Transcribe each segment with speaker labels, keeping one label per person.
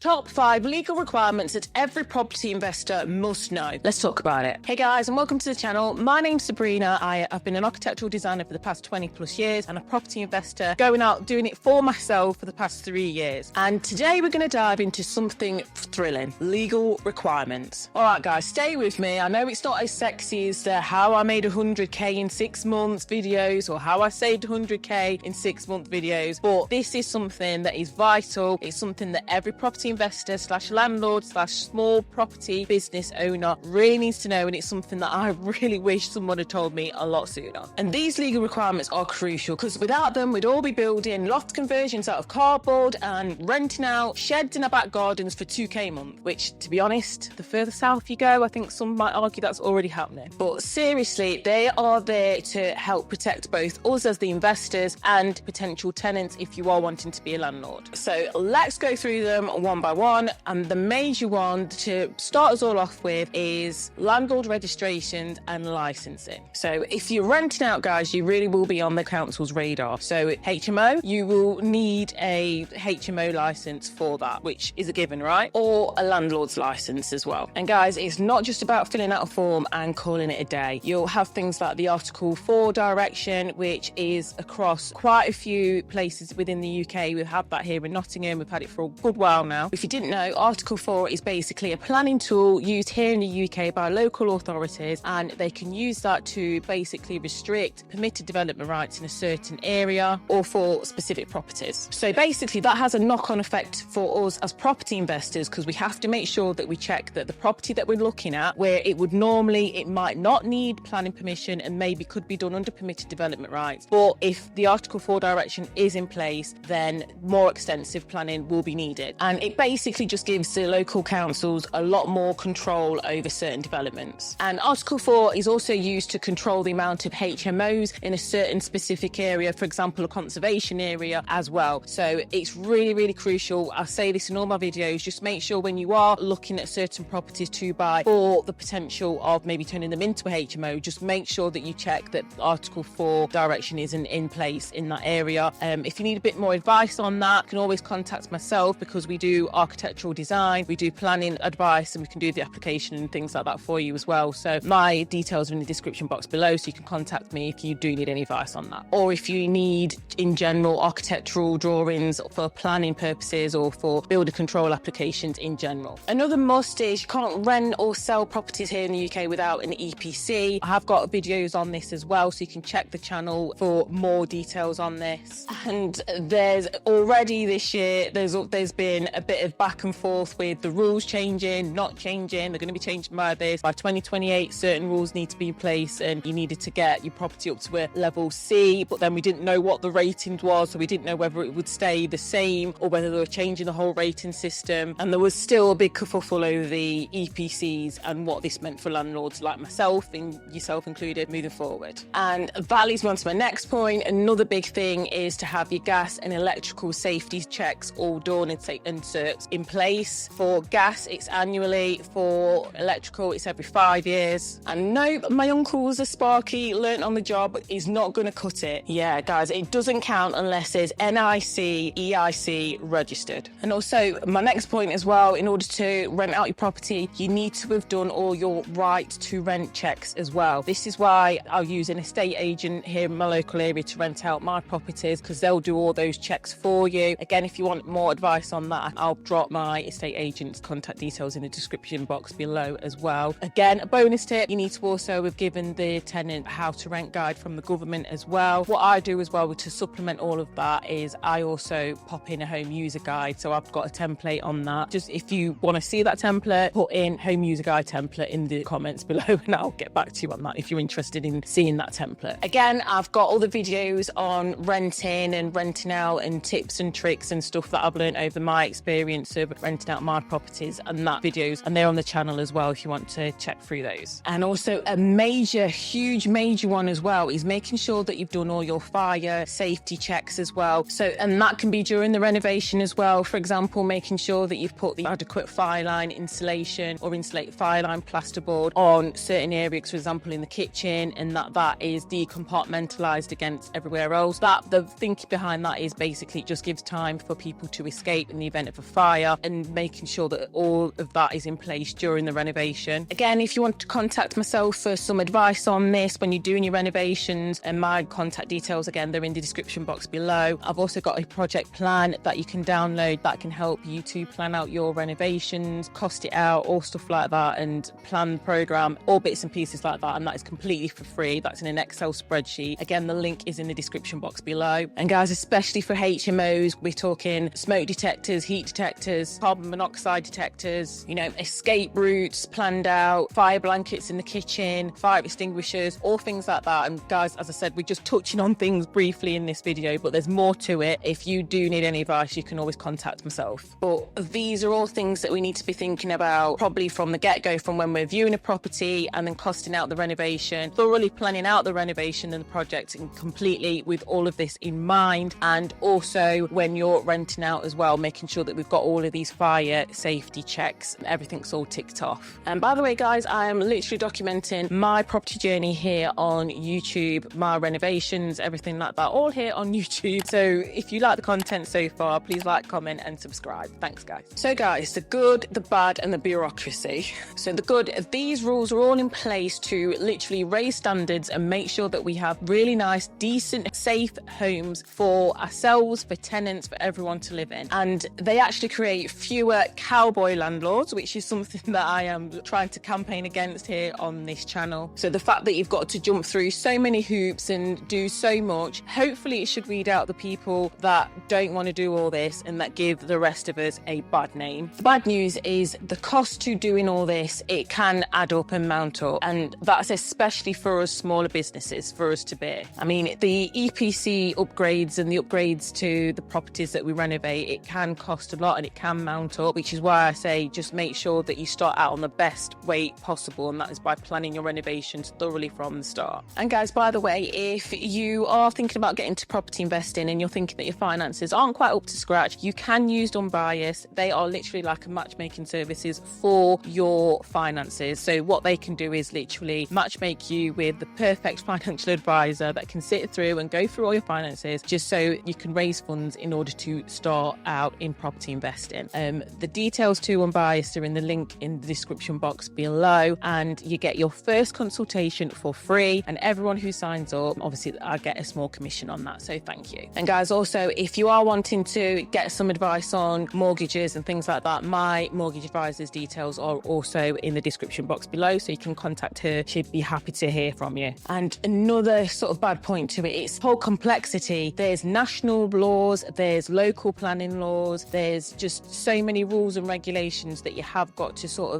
Speaker 1: Top 5 legal requirements that every property investor must know. Let's talk about it. Hey guys, and welcome to the channel. My name's Sabrina. I've been an architectural designer for the past 20 plus years and a property investor going out doing it for myself for the past 3 years. And today we're going to dive into something thrilling, legal requirements. All right guys, stay with me. I know it's not as sexy as how I made 100k in 6 months videos or how I saved 100k in 6-month videos, but this is something that is vital. It's something that every property investor / landlord / small property business owner really needs to know, and it's something that I really wish someone had told me a lot sooner. And these legal requirements are crucial because without them we'd all be building loft conversions out of cardboard and renting out sheds in our back gardens for 2k a month, which, to be honest, the further south you go, I think some might argue that's already happening. But seriously, they are there to help protect both us as the investors and potential tenants if you are wanting to be a landlord. So let's go through them one by one, and the major one to start us all off with is landlord registrations and licensing. So if you're renting out, guys, you really will be on the council's radar. So HMO, you will need a HMO license for that, which is a given, right? Or a landlord's license as well. And guys, it's not just about filling out a form and calling it a day. You'll have things like the Article 4 direction, which is across quite a few places within the UK. We've had that here in Nottingham. We've had it for a good while now. If you didn't know, Article 4 is basically a planning tool used here in the UK by local authorities, and they can use that to basically restrict permitted development rights in a certain area or for specific properties. So basically that has a knock-on effect for us as property investors, because we have to make sure that we check that the property that we're looking at, where it might not need planning permission and maybe could be done under permitted development rights, but if the Article 4 direction is in place, then more extensive planning will be needed. And it basically just gives the local councils a lot more control over certain developments. And Article 4 is also used to control the amount of HMOs in a certain specific area, for example, a conservation area as well. So it's really, really crucial. I say this in all my videos, just make sure when you are looking at certain properties to buy for the potential of maybe turning them into a HMO, just make sure that you check that Article 4 direction isn't in place in that area. If you need a bit more advice on that, you can always contact myself, because we do architectural design, we do planning advice, and we can do the application and things like that for you as well. So my details are in the description box below, so you can contact me if you do need any advice on that, or if you need in general architectural drawings for planning purposes or for builder control applications in general. Another must is you can't rent or sell properties here in the UK without an EPC. I have got videos on this as well, so you can check the channel for more details on this. And there's already this year there's been a bit of back and forth with the rules changing, not changing. They're going to be changing by 2028. Certain rules need to be in place, and you needed to get your property up to a level C, but then we didn't know what the rating was, so we didn't know whether it would stay the same or whether they were changing the whole rating system. And there was still a big kerfuffle over the EPCs and what this meant for landlords like myself, and yourself included, moving forward. And that leads me on to my next point. Another big thing is to have your gas and electrical safety checks all done and certs in place. For gas, it's annually. For electrical, it's every 5 years. And no, my uncle's a Sparky, learnt on the job, is not going to cut it. Yeah, guys, it doesn't count unless there's NIC, EIC registered. And also, my next point as well, in order to rent out your property, you need to have done all your right to rent checks as well. This is why I'll use an estate agent here in my local area to rent out my properties, because they'll do all those checks for you. Again, if you want more advice on that, I'll drop my estate agent's contact details in the description box below as well. Again, a bonus tip, you need to also have given the tenant a how to rent guide from the government as well. What I do as well to supplement all of that is I also pop in a home user guide. So I've got a template on that. Just if you want to see that template, put in home user guide template in the comments below, and I'll get back to you on that if you're interested in seeing that template. Again, I've got all the videos on renting and renting out and tips and tricks and stuff that I've learned over my experience of renting out my properties, and that videos, and they're on the channel as well if you want to check through those. And also a huge major one as well is making sure that you've done all your fire safety checks as well. So, and that can be during the renovation as well. For example, making sure that you've put the adequate fire line insulation or insulated fire line plasterboard on certain areas, for example in the kitchen, and that is decompartmentalized against everywhere else. That the thinking behind that is basically it just gives time for people to escape in the event of a fire, and making sure that all of that is in place during the renovation. Again, if you want to contact myself for some advice on this when you're doing your renovations, and my contact details, again, they're in the description box below. I've also got a project plan that you can download that can help you to plan out your renovations, cost it out, all stuff like that, and plan the program, all bits and pieces like that. And that is completely for free. That's in an Excel spreadsheet. Again, the link is in the description box below. And guys, especially for HMOs, we're talking smoke detectors, heat detectors, carbon monoxide detectors, you know, escape routes planned out, fire blankets in the kitchen, fire extinguishers, all things like that. And guys, as I said, we're just touching on things briefly in this video, but there's more to it. If you do need any advice, you can always contact myself. But these are all things that we need to be thinking about probably from the get-go, from when we're viewing a property and then costing out the renovation, thoroughly planning out the renovation and the project, and completely with all of this in mind. And also when you're renting out as well, making sure that we've got all of these fire safety checks and everything's all ticked off. And by the way, guys, I am literally documenting my property journey here on YouTube, my renovations, everything like that, all here on YouTube. So if you like the content so far, please like, comment and subscribe. Thanks, guys. So guys, the good, the bad and the bureaucracy. So the good, these rules are all in place to literally raise standards and make sure that we have really nice, decent, safe homes for ourselves, for tenants, for everyone to live in. And they actually create fewer cowboy landlords, which is something that I am trying to campaign against here on this channel. So the fact that you've got to jump through so many hoops and do so much, hopefully it should weed out the people that don't want to do all this and that give the rest of us a bad name. The bad news is the cost to doing all this, it can add up and mount up. And that's especially for us smaller businesses, for us to bear. I mean, the EPC upgrades and the upgrades to the properties that we renovate, it can cost a lot and it can mount up, which is why I say just make sure that you start out on the best way possible, and that is by planning your renovations thoroughly from the start. And guys, by the way, if you are thinking about getting into property investing and you're thinking that your finances aren't quite up to scratch, you can use Unbiased. They are literally like a matchmaking services for your finances. So what they can do is literally matchmake you with the perfect financial advisor that can sit through and go through all your finances, just so you can raise funds in order to start out in property investing. The details to Unbiased are in the link in the description box below, and you get your first consultation for free, and everyone who signs up, obviously I get a small commission on that, so thank you. And guys, also if you are wanting to get some advice on mortgages and things like that, my mortgage advisor's details are also in the description box below, so you can contact her. She'd be happy to hear from you. And another sort of bad point to it, it's whole complexity. There's national laws, there's local planning laws, there's just so many rules and regulations that you have got to sort of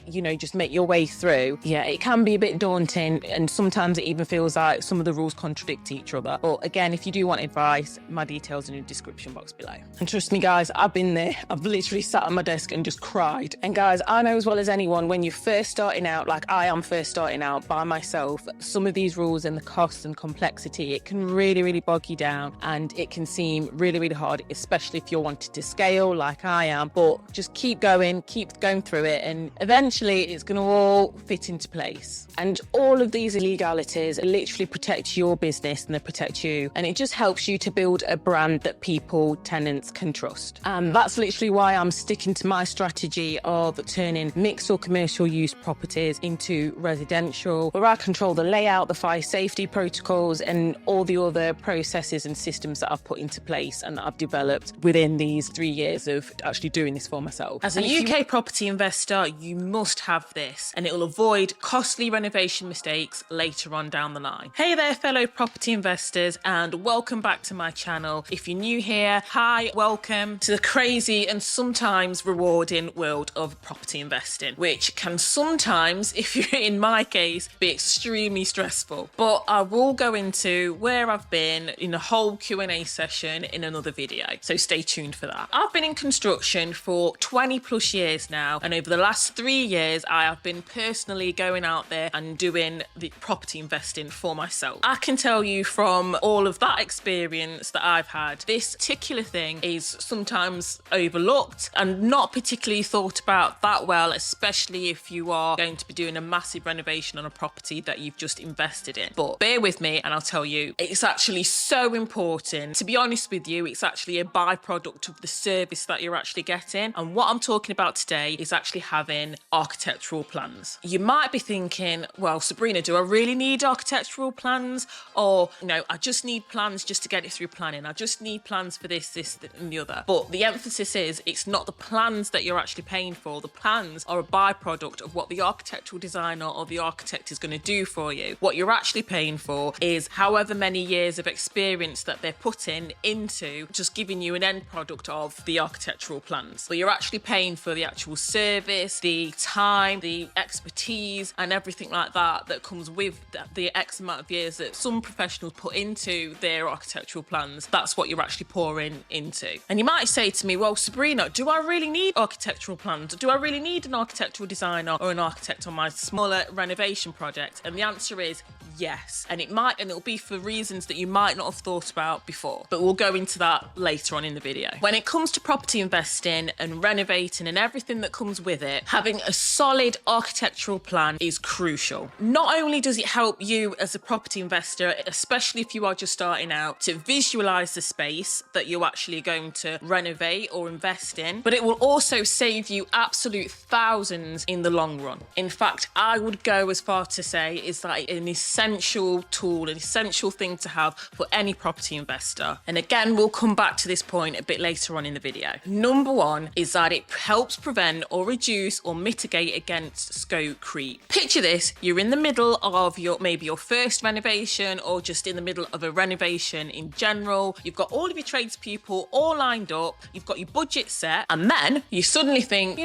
Speaker 1: you know, just make your way through. Yeah, it can be a bit daunting, and sometimes it even feels like some of the rules contradict each other. But again, if you do want advice, my details are in the description box below. And trust me guys, I've been there. I've literally sat on my desk and just cried. And guys, I know as well as anyone, when you're first starting out, like I am first starting out by myself, some of these rules and the costs and complexity, it can really bog you down, and it can seem really hard, especially if you're wanting to scale like I am. But just keep going through it, and eventually it's going to all fit into place. And all of these legalities literally protect your business and they protect you, and it just helps you to build a brand that people, tenants can trust. And that's literally why I'm sticking to my strategy of turning mixed or commercial use properties into residential, where I control the layout, the fire safety protocols and all the other processes and systems that I've put into place and that I've developed within these 3 years of actually doing this for myself. As a UK property investor, you must have this, and it will avoid costly renovation mistakes later on down the line. Hey there, fellow property investors, and welcome back to my channel. If you're new here, hi, welcome to the crazy and sometimes rewarding world of property investing, which can sometimes, if you're in my case, be extremely stressful. But I will go into where I've been in a whole Q&A session in another video, so stay tuned for that. I've been in construction for 20 plus years now, and over the last 3 years I have been personally going out there and doing the property investing for myself. I can tell you from all of that experience that I've had, this particular thing is sometimes overlooked and not particularly thought about that well, especially if you are going to be doing a massive renovation on a property that you've just invested in. But bear with me and I'll tell you, it's actually so important. To be honest with you, it's actually a byproduct of the service service that you're actually getting. And what I'm talking about today is actually having architectural plans. You might be thinking, well, Sabrina, do I really need architectural plans? Or, I just need plans just to get it through planning. I just need plans for this, and the other. But the emphasis is it's not the plans that you're actually paying for. The plans are a byproduct of what the architectural designer or the architect is going to do for you. What you're actually paying for is however many years of experience that they're putting into just giving you an end product of the architectural plans. But you're actually paying for the actual service, the time, the expertise, and everything like that that comes with the X amount of years that some professionals put into their architectural plans. That's what you're actually pouring into. And you might say to me, well, Sabrina, do I really need architectural plans? Do I really need an architectural designer or an architect on my smaller renovation project? And the answer is yes. And it'll be for reasons that you might not have thought about before, but we'll go into that later on in the video. When it comes to property investing and renovating and everything that comes with it, having a solid architectural plan is crucial. Not only does it help you as a property investor, especially if you are just starting out, to visualize the space that you're actually going to renovate or invest in, but it will also save you absolute thousands in the long run. In fact, I would go as far to say is that an essential tool, an essential thing to have for any property investor. And again, we'll come back to this point a bit later on in the video. Number one is that it helps prevent or reduce or mitigate against scope creep. Picture this, you're in the middle of maybe your first renovation or just in the middle of a renovation in general. You've got all of your tradespeople all lined up, you've got your budget set, and then you suddenly think,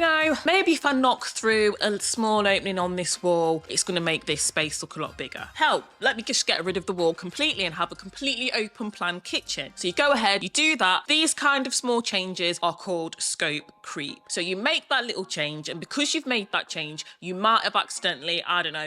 Speaker 1: maybe if I knock through a small opening on this wall, it's going to make this space look a lot bigger. Hell, let me just get rid of the wall completely and have a completely open plan kitchen. So you go ahead, you do that. These kind of small changes are called scope creep. So you make that little change, and because you've made that change, you might have accidentally,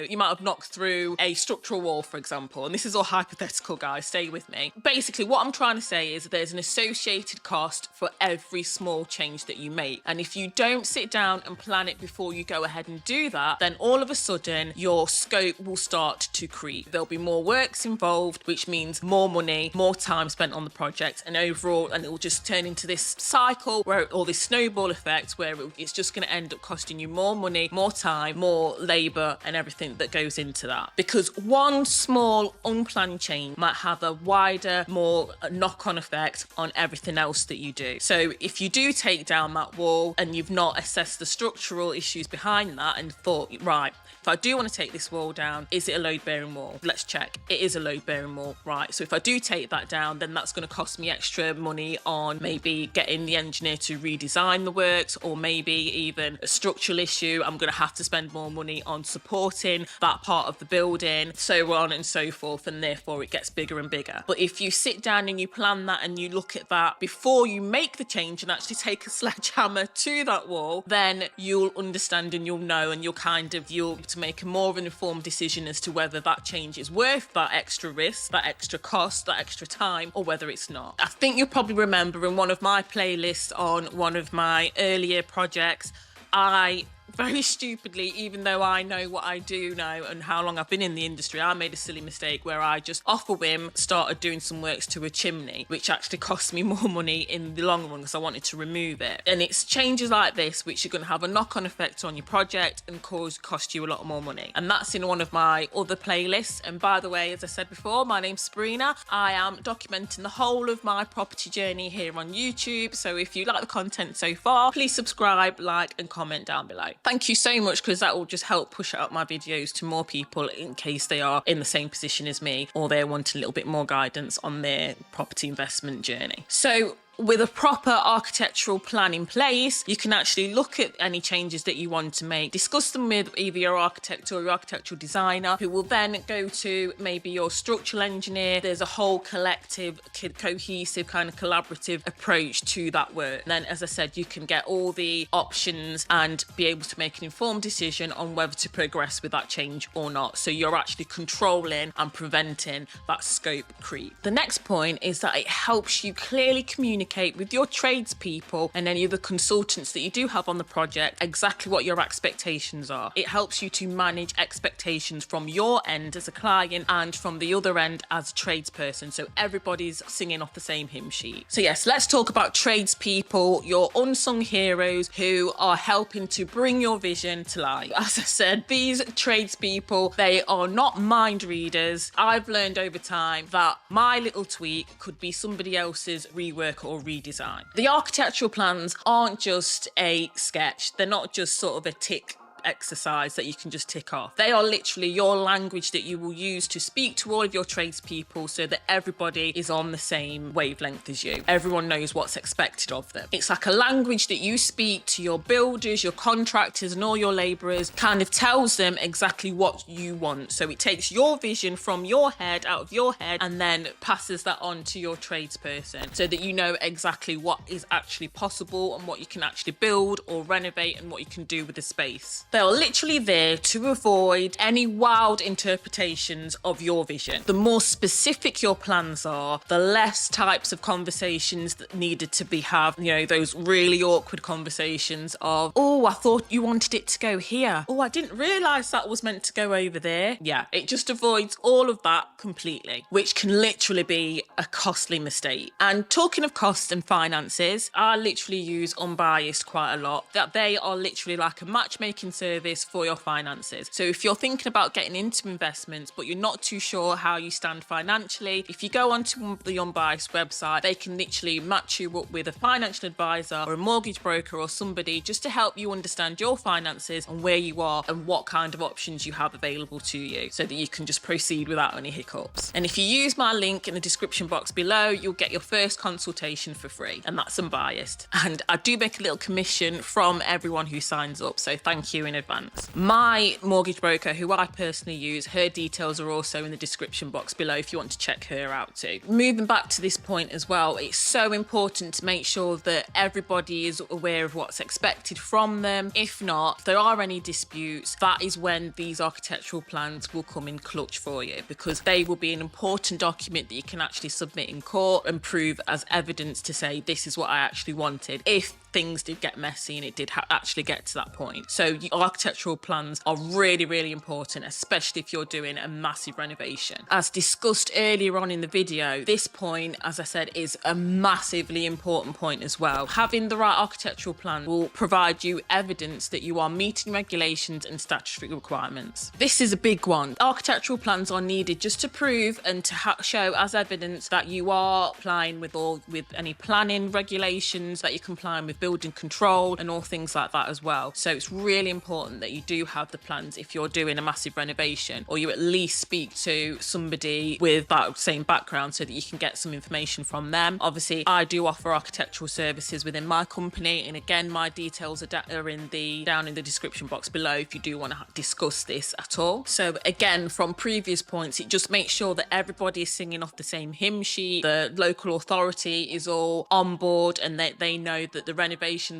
Speaker 1: you might have knocked through a structural wall, for example. And this is all hypothetical, guys, stay with me. Basically, what I'm trying to say is there's an associated cost for every small change that you make. And if you don't sit down and plan it before you go ahead and do that, then all of a sudden your scope will start to creep. There'll be more works involved, which means more money, more time spent on the project, and overall, and it will just turn into this cycle or this snowball effect where it's just going to end up costing you more money, more time, more labor, and everything that goes into that. Because one small unplanned change might have a wider, more knock-on effect on everything else that you do. So if you do take down that wall and you've not assessed the structural issues behind that and thought, right, if I do want to take this wall down, is it a load-bearing wall? Let's check. It is a load-bearing wall, right? So if I do take that down, then that's going to cost me extra money on maybe getting the engineer to redesign the works, or maybe even a structural issue. I'm going to have to spend more money on supporting that part of the building, so on and so forth, and therefore it gets bigger and bigger. But if you sit down and you plan that and you look at that before you make the change and actually take a sledgehammer to that wall, then you'll understand and you'll know, and you'll to make a more of an informed decision as to whether that change is worth that extra risk, that extra cost, that extra time, or whether it's not. I think you'll probably remember in one of my playlists on one of my earlier projects, I very stupidly, even though I know what I do know and how long I've been in the industry, I made a silly mistake where I just off a whim started doing some works to a chimney, which actually cost me more money in the long run because I wanted to remove it. And it's changes like this which are going to have a knock-on effect on your project and cost you a lot more money. And that's in one of my other playlists. And by the way, as I said before, my name's Sabrina. I am documenting the whole of my property journey here on YouTube. So if you like the content so far, please subscribe, like, and comment down below. Thank you so much, because that will just help push out my videos to more people in case they are in the same position as me or they're wanting a little bit more guidance on their property investment journey. So with a proper architectural plan in place, you can actually look at any changes that you want to make, discuss them with either your architect or your architectural designer, who will then go to maybe your structural engineer. There's a whole collective, cohesive, kind of collaborative approach to that work. And then, as I said, you can get all the options and be able to make an informed decision on whether to progress with that change or not. So you're actually controlling and preventing that scope creep. The next point is that it helps you clearly communicate communicate with your tradespeople and any other consultants that you do have on the project exactly what your expectations are. It helps you to manage expectations from your end as a client and from the other end as a tradesperson, so everybody's singing off the same hymn sheet. So yes, let's talk about tradespeople, your unsung heroes who are helping to bring your vision to life. As I said, these tradespeople, they are not mind readers. I've learned over time that my little tweak could be somebody else's rework or redesign. The architectural plans aren't just a sketch. They're not just sort of a tick exercise that you can just tick off. They are literally your language that you will use to speak to all of your tradespeople so that everybody is on the same wavelength as you. Everyone knows what's expected of them. It's like a language that you speak to your builders, your contractors and all your labourers, kind of tells them exactly what you want. So it takes your vision from your head, out of your head, and then passes that on to your tradesperson so that you know exactly what is actually possible and what you can actually build or renovate and what you can do with the space. They are literally there to avoid any wild interpretations of your vision. The more specific your plans are, the less types of conversations that needed to be had. You know, those really awkward conversations of, oh, I thought you wanted it to go here. Oh, I didn't realise that was meant to go over there. Yeah, it just avoids all of that completely, which can literally be a costly mistake. And talking of costs and finances, I literally use Unbiased quite a lot. That they are literally like a matchmaking service for your finances. So if you're thinking about getting into investments but you're not too sure how you stand financially, if you go onto the Unbiased website, they can literally match you up with a financial advisor or a mortgage broker or somebody just to help you understand your finances and where you are and what kind of options you have available to you so that you can just proceed without any hiccups. And if you use my link in the description box below, you'll get your first consultation for free, and that's Unbiased. And I do make a little commission from everyone who signs up, so thank you in advance. My mortgage broker, who I personally use, her details are also in the description box below if you want to check her out too. Moving back to this point as well, it's so important to make sure that everybody is aware of what's expected from them. If not, if there are any disputes, that is when these architectural plans will come in clutch for you, because they will be an important document that you can actually submit in court and prove as evidence to say this is what I actually wanted, if things did get messy and it did actually get to that point. So architectural plans are really, really important, especially if you're doing a massive renovation. As discussed earlier on in the video, this point, as I said, is a massively important point as well. Having the right architectural plan will provide you evidence that you are meeting regulations and statutory requirements. This is a big one. Architectural plans are needed just to prove and to show as evidence that you are complying with any planning regulations, that you're complying with building control and all things like that as well. So it's really important that you do have the plans if you're doing a massive renovation, or you at least speak to somebody with that same background so that you can get some information from them. Obviously, I do offer architectural services within my company, and again, my details are down in the description box below if you do want to discuss this at all. So again, from previous points, it just makes sure that everybody is singing off the same hymn sheet, the local authority is all on board, and that they know that the renovations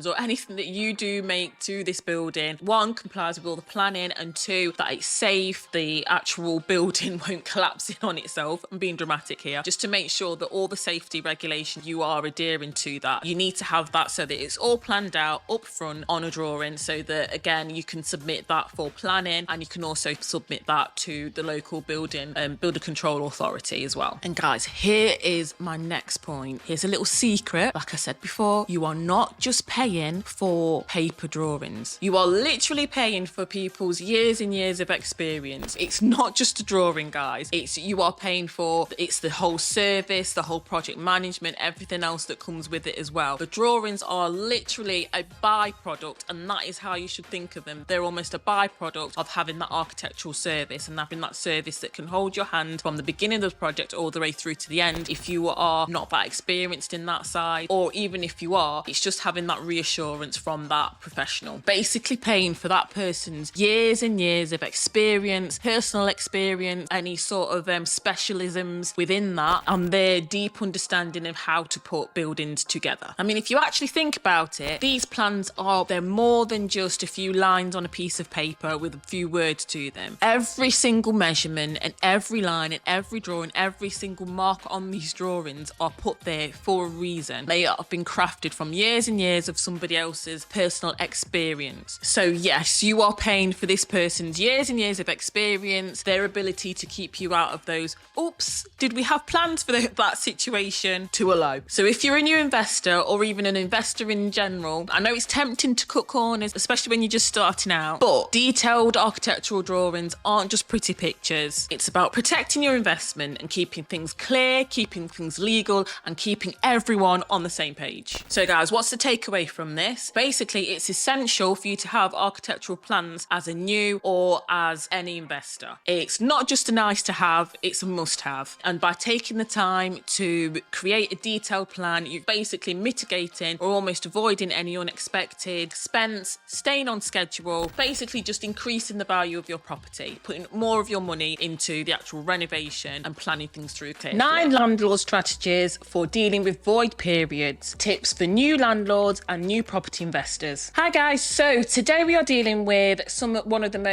Speaker 1: or anything that you do make to this building, one, complies with all the planning, and two, that it's safe, the actual building won't collapse in on itself. I'm being dramatic here. Just to make sure that all the safety regulations, you are adhering to that. You need to have that so that it's all planned out up front on a drawing, so that again, you can submit that for planning, and you can also submit that to the local builder control authority as well. And guys, here is my next point. Here's a little secret. Like I said before, you are not just paying for paper drawings. You are literally paying for people's years and years of experience. It's not just a drawing, guys. You are paying for the whole service, the whole project management, everything else that comes with it as well. The drawings are literally a byproduct, and that is how you should think of them. They're almost a byproduct of having that architectural service and having that service that can hold your hand from the beginning of the project all the way through to the end. If you are not that experienced in that side, or even if you are, it's just having that reassurance from that professional, basically paying for that person's years and years of experience, personal experience, any sort of specialisms within that, and their deep understanding of how to put buildings together. I mean, if you actually think about it, these plans they're more than just a few lines on a piece of paper with a few words to them. Every single measurement and every line and every drawing, every single mark on these drawings are put there for a reason. They have been crafted from years and years of somebody else's personal experience. So yes, you are paying for this person's years and years of experience, their ability to keep you out of those, oops, did we have plans for that situation, to a low. So if you're a new investor or even an investor in general, I know it's tempting to cut corners, especially when you're just starting out, but detailed architectural drawings aren't just pretty pictures. It's about protecting your investment and keeping things clear, keeping things legal, and keeping everyone on the same page. So guys, what's the takeaway from this? Basically, it's essential for you to have architectural plans as a new or as any investor. It's not just a nice to have, it's a must have. And by taking the time to create a detailed plan, you're basically mitigating or almost avoiding any unexpected expense, staying on schedule, basically just increasing the value of your property, putting more of your money into the actual renovation and planning things through clearly. 9 landlord strategies for dealing with void periods, tips for new landlords and new property investors. Hi guys, so today we are dealing with one of the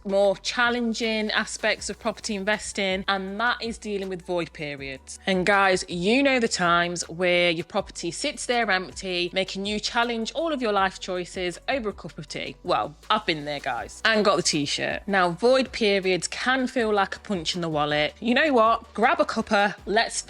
Speaker 1: more challenging aspects of property investing, and that is dealing with void periods. And guys, you know the times where your property sits there empty, making you challenge all of your life choices over a cup of tea. Well, I've been there, guys, and got the t-shirt. Now, void periods can feel like a punch in the wallet. You know what? Grab a cuppa,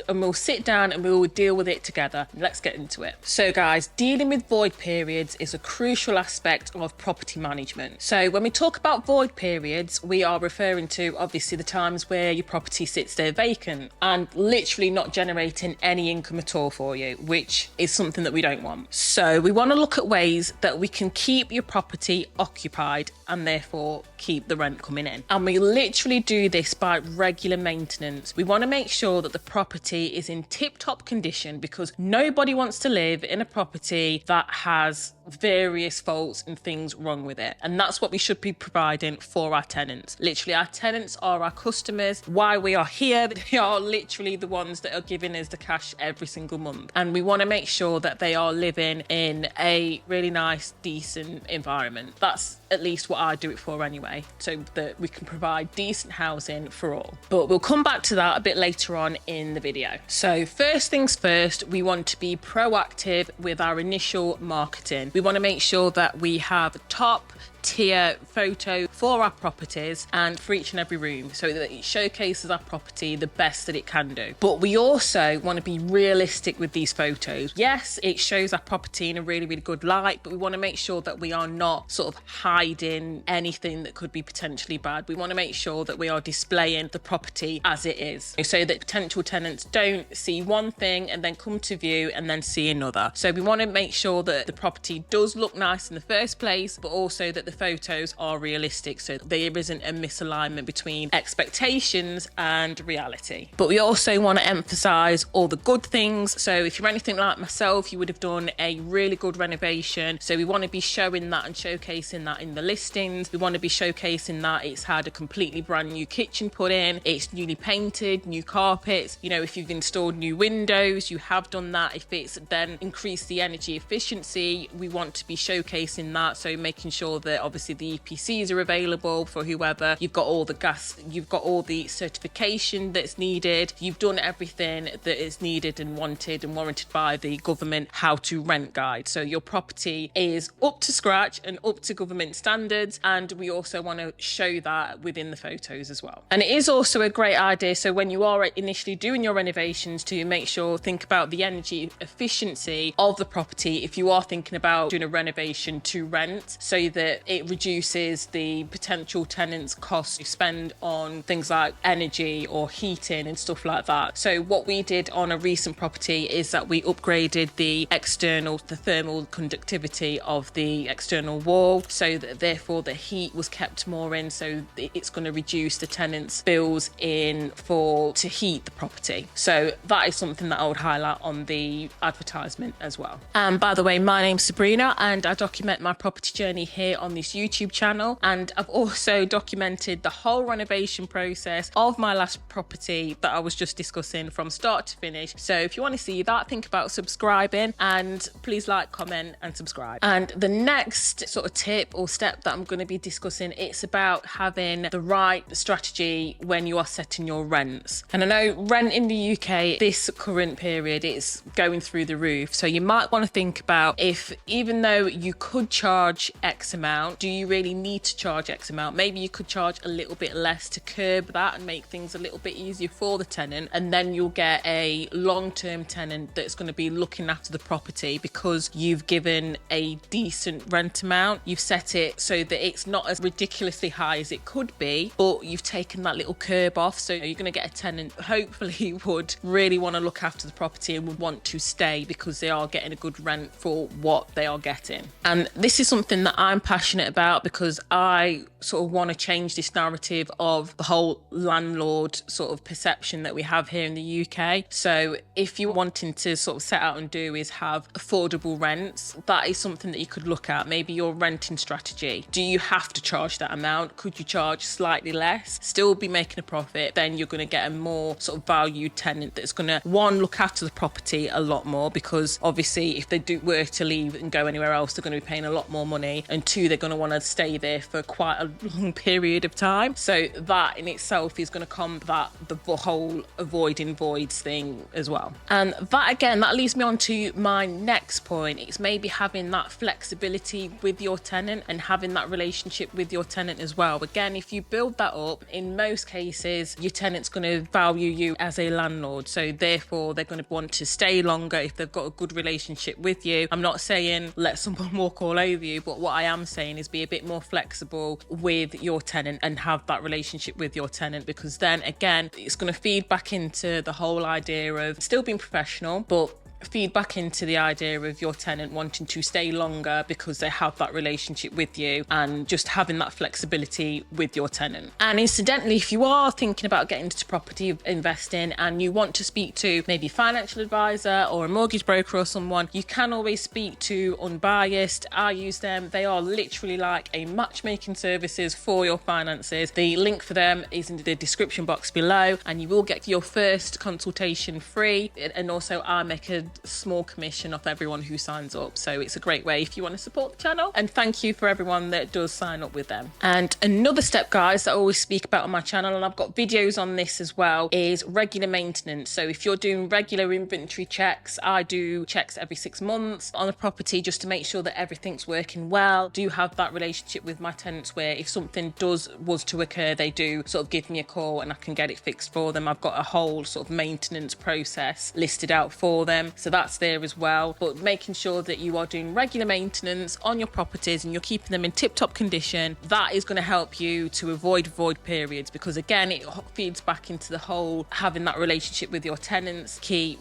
Speaker 1: and we'll sit down and we'll deal with it together. Let's get into it. So guys, dealing with void periods is a crucial aspect of property management. So when we talk about void periods, we are referring to obviously the times where your property sits there vacant and literally not generating any income at all for you, which is something that we don't want. So we want to look at ways that we can keep your property occupied and therefore keep the rent coming in. And we literally do this by regular maintenance. We want to make sure that the property is in tip-top condition, because nobody wants to live in a property that has various faults and things wrong with it. And that's what we should be providing for our tenants. Literally, our tenants are our customers. Why we are here, they are literally the ones that are giving us the cash every single month. And we want to make sure that they are living in a really nice, decent environment. That's at least what I do it for anyway, so that we can provide decent housing for all. But we'll come back to that a bit later on in the video. So first things first, we want to be proactive with our initial marketing. We want to make sure that we have top tier photo for our properties and for each and every room, so that it showcases our property the best that it can do. But we also want to be realistic with these photos. Yes, it shows our property in a really, really good light, but we want to make sure that we are not sort of hiding anything that could be potentially bad. We want to make sure that we are displaying the property as it is, so that potential tenants don't see one thing and then come to view and then see another. So we want to make sure that the property does look nice in the first place, but also that the photos are realistic, so there isn't a misalignment between expectations and reality. But we also want to emphasize all the good things. So if you're anything like myself, you would have done a really good renovation. So we want to be showing that and showcasing that in the listings. We want to be showcasing that it's had a completely brand new kitchen put in, it's newly painted, new carpets. You know, if you've installed new windows, you have done that. If it's then increased the energy efficiency, we want to be showcasing that. So making sure that obviously the EPCs are available for whoever, you've got all the gas, you've got all the certification that's needed, you've done everything that is needed and wanted and warranted by the government how to rent guide. So your property is up to scratch and up to government standards, and we also want to show that within the photos as well. And it is also a great idea, so when you are initially doing your renovations, to make sure, think about the energy efficiency of the property if you are thinking about doing a renovation to rent, so that it reduces the potential tenant's cost to spend on things like energy or heating and stuff like that. So what we did on a recent property is that we upgraded the thermal conductivity of the external wall, so that therefore the heat was kept more in, so it's going to reduce the tenant's bills to heat the property. So that is something that I would highlight on the advertisement as well. And by the way, my name's Sabrina and I document my property journey here on this YouTube channel, and I've also documented the whole renovation process of my last property that I was just discussing from start to finish. So if you want to see that, think about subscribing, and please like, comment and subscribe. And the next sort of tip or step that I'm going to be discussing, it's about having the right strategy when you are setting your rents. And I know rent in the UK this current period is going through the roof, so you might want to think about, if even though you could charge X amount, do you really need to charge X amount? Maybe you could charge a little bit less to curb that and make things a little bit easier for the tenant, and then you'll get a long-term tenant that's going to be looking after the property because you've given a decent rent amount. You've set it so that it's not as ridiculously high as it could be, but you've taken that little curb off, so you're going to get a tenant hopefully would really want to look after the property and would want to stay because they are getting a good rent for what they are getting. And this is something that I'm passionate about because I sort of want to change this narrative of the whole landlord sort of perception that we have here in the UK. So if you're wanting to sort of set out and do is have affordable rents, that is something that you could look at. Maybe your renting strategy. Do you have to charge that amount? Could you charge slightly less, still be making a profit? Then you're going to get a more sort of valued tenant that's going to, one, look after the property a lot more, because obviously if they were to leave and go anywhere else, they're going to be paying a lot more money, and two, they're going to want to stay there for quite a long period of time. So that in itself is going to combat the whole avoiding voids thing as well. And that again, that leads me on to my next point. It's maybe having that flexibility with your tenant and having that relationship with your tenant as well. Again, if you build that up, in most cases your tenant's going to value you as a landlord, so therefore they're going to want to stay longer if they've got a good relationship with you. I'm not saying let someone walk all over you, but what I am saying is be a bit more flexible with your tenant and have that relationship with your tenant, because then again it's going to feed back into the whole idea of still being professional, but feed back into the idea of your tenant wanting to stay longer because they have that relationship with you, and just having that flexibility with your tenant. And incidentally, if you are thinking about getting into property investing and you want to speak to maybe a financial advisor or a mortgage broker or someone, you can always speak to Unbiased. I use them. They are literally like a matchmaking services for your finances. The link for them is in the description box below, and you will get your first consultation free, and also I make a small commission off everyone who signs up, so it's a great way if you want to support the channel, and thank you for everyone that does sign up with them. And another step, guys, that I always speak about on my channel, and I've got videos on this as well, is regular maintenance. So if you're doing regular inventory checks, I do checks every 6 months on a property just to make sure that everything's working well. Do have that relationship with my tenants where if something was to occur, they do sort of give me a call and I can get it fixed for them. I've got a whole sort of maintenance process listed out for them, so that's there as well. But making sure that you are doing regular maintenance on your properties and you're keeping them in tip-top condition, that is going to help you to avoid void periods, because again it feeds back into the whole having that relationship with your tenants key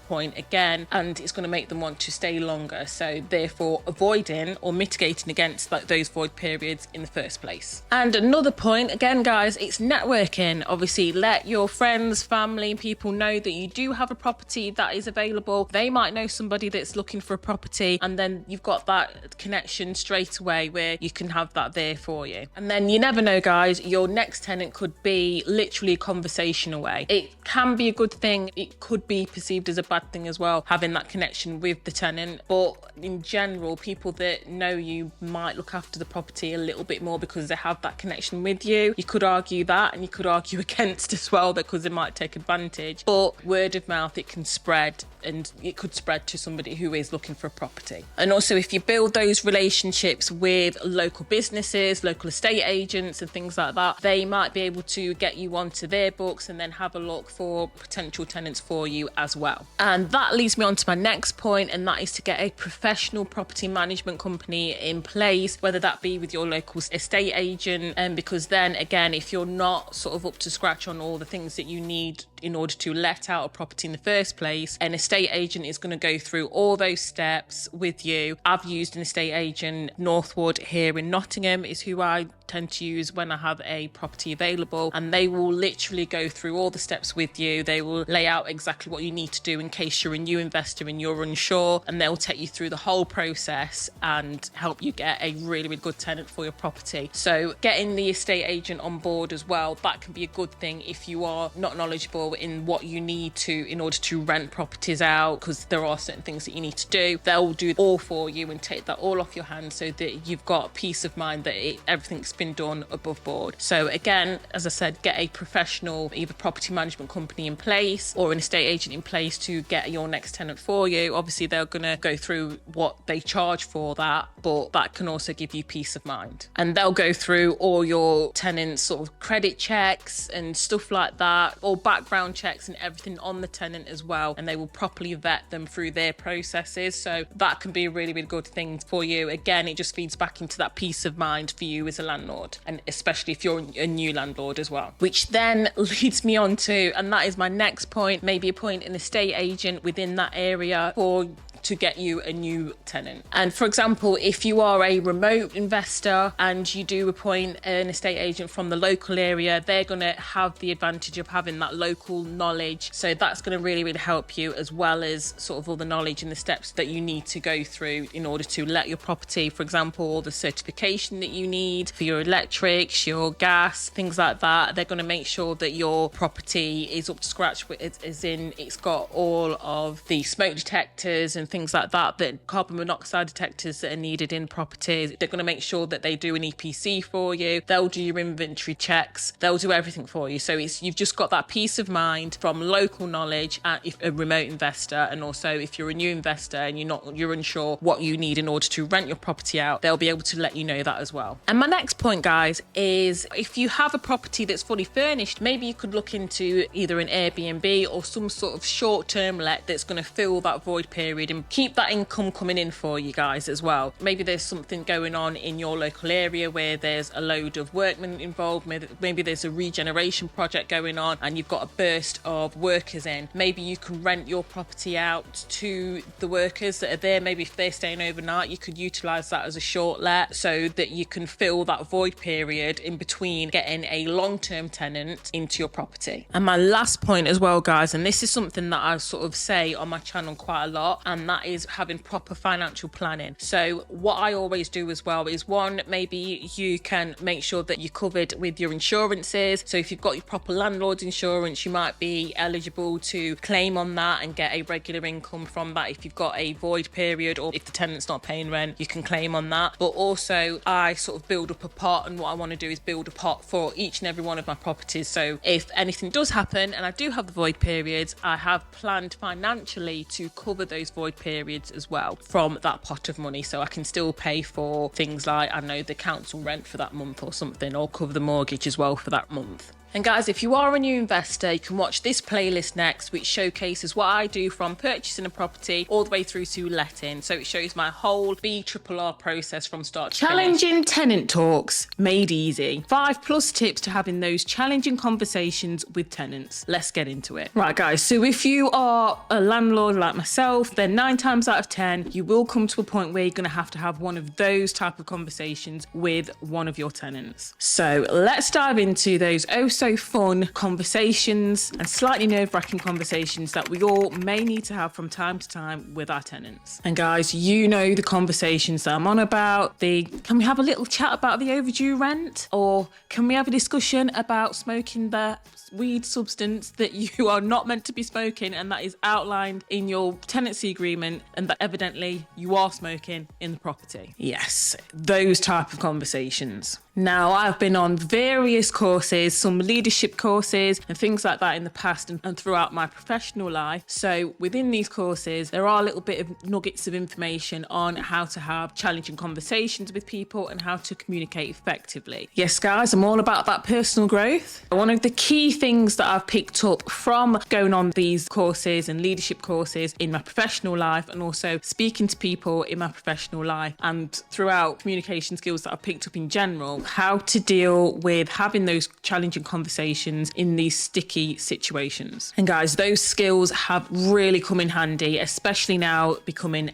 Speaker 1: point again, and it's going to make them want to stay longer, so therefore avoiding or mitigating against those void periods in the first place. And another point again, guys, it's networking. Obviously let your friends, family, people know that you do have a property that is available. They might know somebody that's looking for a property, and then you've got that connection straight away where you can have that there for you. And then you never know, guys, your next tenant could be literally a conversation away. It can be a good thing, it could be perceived as a bad thing as well, having that connection with the tenant. But in general, people that know you might look after the property a little bit more because they have that connection with you. You could argue that, and you could argue against as well, because they might take advantage, but word of mouth, it can spread and and it could spread to somebody who is looking for a property. And also, if you build those relationships with local businesses, local estate agents and things like that, they might be able to get you onto their books and then have a look for potential tenants for you as well. And that leads me on to my next point, and that is to get a professional property management company in place, whether that be with your local estate agent, and because then again, if you're not sort of up to scratch on all the things that you need in order to let out a property in the first place, an estate agent is going to go through all those steps with you. I've used an estate agent, Northwood here in Nottingham is who I tend to use when I have a property available, and they will literally go through all the steps with you. They will lay out exactly what you need to do in case you're a new investor and you're unsure, and they'll take you through the whole process and help you get a really, really good tenant for your property. So getting the estate agent on board as well, that can be a good thing if you are not knowledgeable in what you need to in order to rent properties out, because there are certain things that you need to do. They'll do all for you and take that all off your hands so that you've got peace of mind that everything's been done above board. So again, as I said, get a professional either property management company in place or an estate agent in place to get your next tenant for you. Obviously they're going to go through what they charge for that, but that can also give you peace of mind. And they'll go through all your tenants' sort of credit checks and stuff like that, or background checks and everything on the tenant as well, and they will properly vet them through their processes. So that can be a really, really good thing for you. Again, it just feeds back into that peace of mind for you as a landlord, and especially if you're a new landlord as well. Which then leads me on to, and that is my next point, maybe appoint an estate agent within that area to get you a new tenant. And for example, if you are a remote investor and you do appoint an estate agent from the local area, they're going to have the advantage of having that local knowledge. So that's going to really, really help you, as well as sort of all the knowledge and the steps that you need to go through in order to let your property, for example, all the certification that you need for your electrics, your gas, things like that. They're going to make sure that your property is up to scratch, as in it's got all of the smoke detectors and things like that, that carbon monoxide detectors that are needed in properties. They're going to make sure that they do an EPC for you. They'll do your inventory checks. They'll do everything for you. So you've just got that peace of mind from local knowledge, if a remote investor, and also if you're a new investor and you're unsure what you need in order to rent your property out, they'll be able to let you know that as well. And my next point, guys, is if you have a property that's fully furnished, maybe you could look into either an Airbnb or some sort of short-term let that's going to fill that void period and keep that income coming in for you guys as well. Maybe there's something going on in your local area where there's a load of workmen involved. Maybe there's a regeneration project going on and you've got a burst of workers in. Maybe you can rent your property out to the workers that are there. Maybe if they're staying overnight, you could utilise that as a short let so that you can fill that void period in between getting a long-term tenant into your property. And my last point as well, guys, and this is something that I sort of say on my channel quite a lot, and that is having proper financial planning. So what I always do as well is, one, maybe you can make sure that you're covered with your insurances. So if you've got your proper landlord's insurance, you might be eligible to claim on that and get a regular income from that. If you've got a void period or if the tenant's not paying rent, you can claim on that. But also I sort of build up a pot, and what I want to do is build a pot for each and every one of my properties. So if anything does happen and I do have the void periods, I have planned financially to cover those void periods as well from that pot of money, so I can still pay for things like, I know, the council rent for that month or something, or cover the mortgage as well for that month. And guys, if you are a new investor, you can watch this playlist next, which showcases what I do from purchasing a property all the way through to letting. So it shows my whole BRRR process from start to finish. Challenging tenant talks made easy. 5+ tips to having those challenging conversations with tenants. Let's get into it. Right, guys, so if you are a landlord like myself, then 9 times out of 10, you will come to a point where you're going to have one of those type of conversations with one of your tenants. So let's dive into those so fun conversations and slightly nerve-wracking conversations that we all may need to have from time to time with our tenants. And guys, you know the conversations that I'm on about. Can we have a little chat about the overdue rent? Or can we have a discussion about smoking the weed substance that you are not meant to be smoking and that is outlined in your tenancy agreement and that evidently you are smoking in the property? Yes, those type of conversations. Now, I've been on various courses, some leadership courses and things like that in the past and throughout my professional life. So within these courses, there are a little bit of nuggets of information on how to have challenging conversations with people and how to communicate effectively. Yes, guys, I'm all about that personal growth. One of the key things that I've picked up from going on these courses and leadership courses in my professional life, and also speaking to people in my professional life and throughout communication skills that I've picked up in general, how to deal with having those challenging conversations in these sticky situations. And guys, those skills have really come in handy, especially now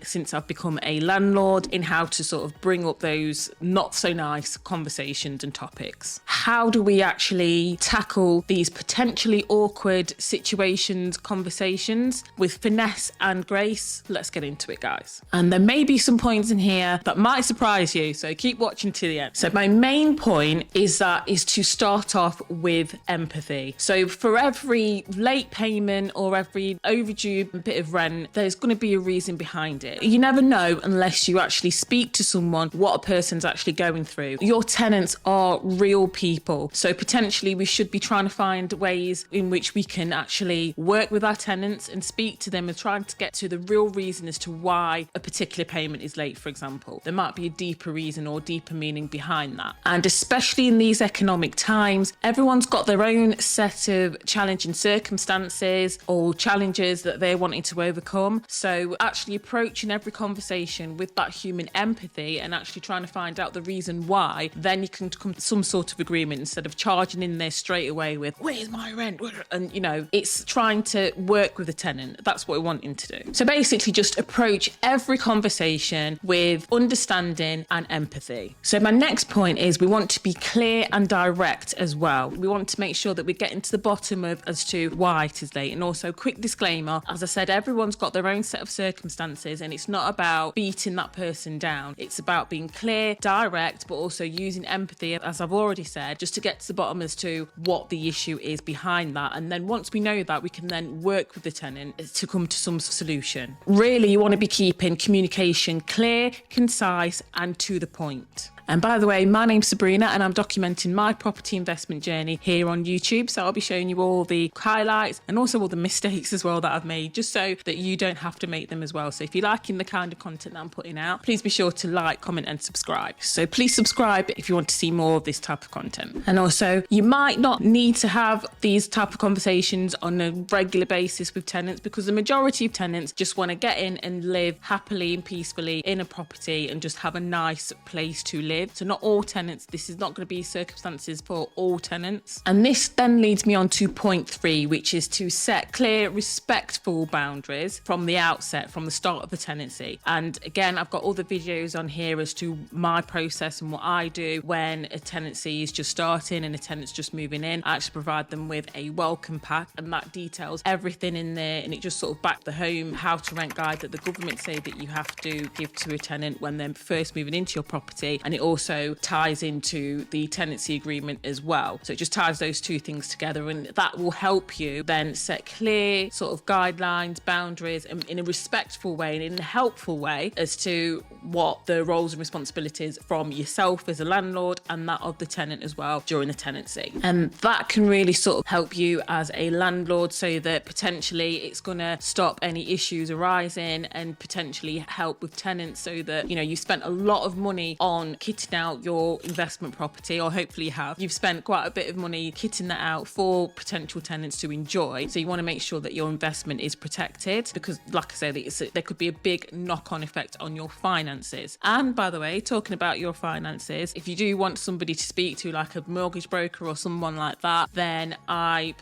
Speaker 1: since I've become a landlord, in how to sort of bring up those not so nice conversations and topics. How do we actually tackle these potentially awkward situations, conversations with finesse and grace? Let's get into it, guys. And there may be some points in here that might surprise you, so keep watching to the end. So my main point is to start off with empathy. So for every late payment or every overdue bit of rent, there's going to be a reason behind it. You never know unless you actually speak to someone what a person's actually going through. Your tenants are real people, so potentially we should be trying to find ways in which we can actually work with our tenants and speak to them and trying to get to the real reason as to why a particular payment is late, for example. There might be a deeper reason or deeper meaning behind that. And especially in these economic times, everyone's got their own set of challenging circumstances or challenges that they're wanting to overcome. So actually approaching every conversation with that human empathy and actually trying to find out the reason why, then you can come to some sort of agreement instead of charging in there straight away with, where's my rent? And it's trying to work with the tenant. That's what we're wanting to do. So basically just approach every conversation with understanding and empathy. So my next point is we want to be clear and direct as well. We want to make sure that we're getting to the bottom of as to why it is late. And also, quick disclaimer, as I said, everyone's got their own set of circumstances and it's not about beating that person down. It's about being clear, direct, but also using empathy, as I've already said, just to get to the bottom as to what the issue is behind that. And then once we know that, we can then work with the tenant to come to some solution. Really, you want to be keeping communication clear, concise, and to the point. And by the way, my name's Sabrina and I'm documenting my property investment journey here on YouTube. So I'll be showing you all the highlights and also all the mistakes as well that I've made, just so that you don't have to make them as well. So if you're liking the kind of content that I'm putting out, please be sure to like, comment and subscribe. So please subscribe if you want to see more of this type of content. And also, you might not need to have these type of conversations on a regular basis with tenants, because the majority of tenants just want to get in and live happily and peacefully in a property and just have a nice place to live. So not all tenants, this is not going to be circumstances for all tenants. And this then leads me on to point 3, which is to set clear, respectful boundaries from the outset, from the start of the tenancy. And again, I've got all the videos on here as to my process and what I do when a tenancy is just starting and a tenant's just moving in. I actually provide them with a welcome pack, and that details everything in there, and it just sort of back the home how to rent guide that the government say that you have to give to a tenant when they're first moving into your property. And it also ties into the tenancy agreement as well. So it just ties those two things together, and that will help you then set clear sort of guidelines, boundaries, and in a respectful way and in a helpful way as to what the roles and responsibilities from yourself as a landlord and that of the tenant as well during the tenancy. And that can really sort of help you as a landlord, so that potentially it's going to stop any issues arising and potentially help with tenants, so that you spent a lot of money on kitting out your investment property, or hopefully you've spent quite a bit of money kitting that out for potential tenants to enjoy. So you want to make sure that your investment is protected, because like I said, there could be a big knock-on effect on your finances. And by the way, talking about your finances, if you do want somebody to speak to, like a mortgage broker or someone like that, then I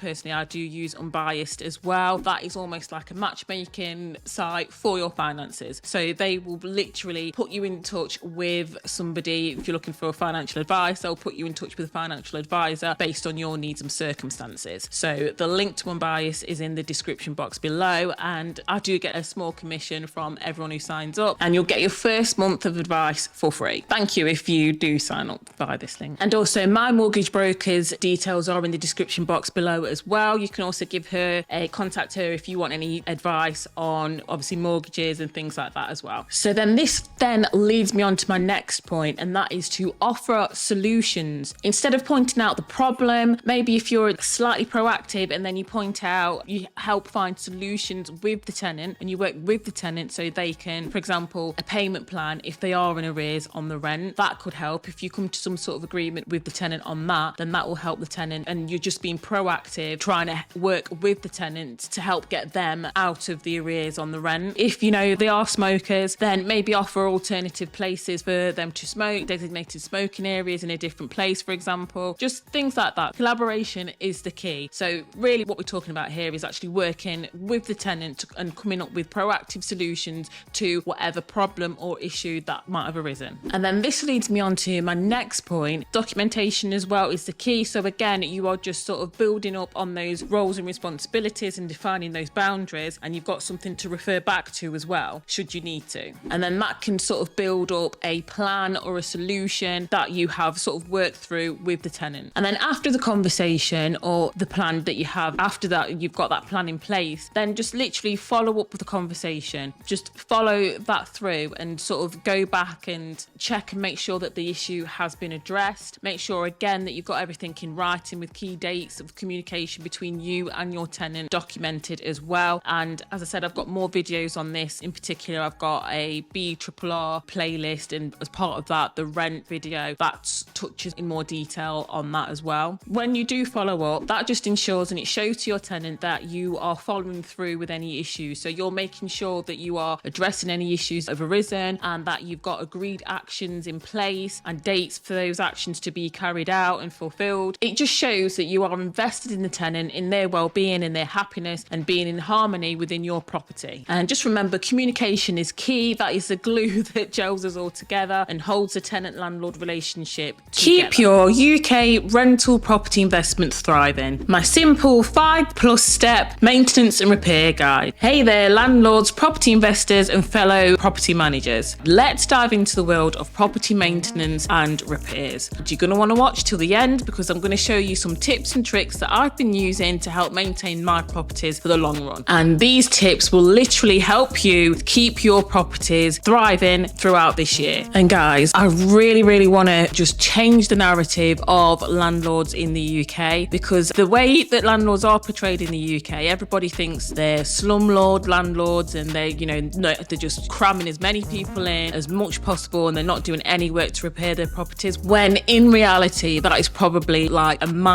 Speaker 1: do use Unbiased as well. That is almost like a matchmaking site for your finances. So they will literally put you in touch with somebody. If you're looking for a financial advice, they'll put you in touch with a financial advisor based on your needs and circumstances. So the link to Unbiased is in the description box below, and I do get a small commission from everyone who signs up, and you'll get your first month of advice for free. Thank you if you do sign up via this link. And also, my mortgage broker's details are in the description box below as well. You can also contact her if you want any advice on obviously mortgages and things like that as well. So then this leads me on to my next point, and and that is to offer solutions. Instead of pointing out the problem, maybe if you're slightly proactive and then you point out, you help find solutions with the tenant and you work with the tenant so they can, for example, a payment plan if they are in arrears on the rent. That could help. If you come to some sort of agreement with the tenant on that, then that will help the tenant, and you're just being proactive, trying to work with the tenant to help get them out of the arrears on the rent. If you know they are smokers, then maybe offer alternative places for them to smoke, designated smoking areas in a different place, for example. Just things like that. Collaboration is the key. So really what we're talking about here is actually working with the tenant and coming up with proactive solutions to whatever problem or issue that might have arisen. And then this leads me on to my next point. Documentation as well is the key. So again, you are just sort of building up on those roles and responsibilities and defining those boundaries, and you've got something to refer back to as well, should you need to. And then that can sort of build up a plan or a solution that you have sort of worked through with the tenant. And then after the conversation or the plan that you have, after that you've got that plan in place, then just literally follow up with the conversation. Just follow that through and sort of go back and check and make sure that the issue has been addressed. Make sure again that you've got everything in writing with key dates of communication between you and your tenant documented as well. And as I said, I've got more videos on this. In particular, I've got a BRRR playlist, and as part of that, the rent video that touches in more detail on that as well. When you do follow up, that just ensures and it shows to your tenant that you are following through with any issues. So you're making sure that you are addressing any issues that have arisen and that you've got agreed actions in place and dates for those actions to be carried out and fulfilled. It just shows that you are invested in the tenant, in their well-being, in their happiness, and being in harmony within your property. And just remember, communication is key. That is the glue that gels us all together and holds the tenant-landlord relationship together. Keep your UK rental property investments thriving. My simple 5+ step maintenance and repair guide. Hey there, landlords, property investors, and fellow property managers. Let's dive into the world of property maintenance and repairs. You're going to want to watch till the end because I'm going to show you some tips and tricks that I've been using to help maintain my properties for the long run. And these tips will literally help you keep your properties thriving throughout this year. And guys, I really want to just change the narrative of landlords in the UK, because the way that landlords are portrayed in the UK, everybody thinks they're slumlord landlords and they're just cramming as many people in as much possible and they're not doing any work to repair their properties, when in reality that is probably like a minute.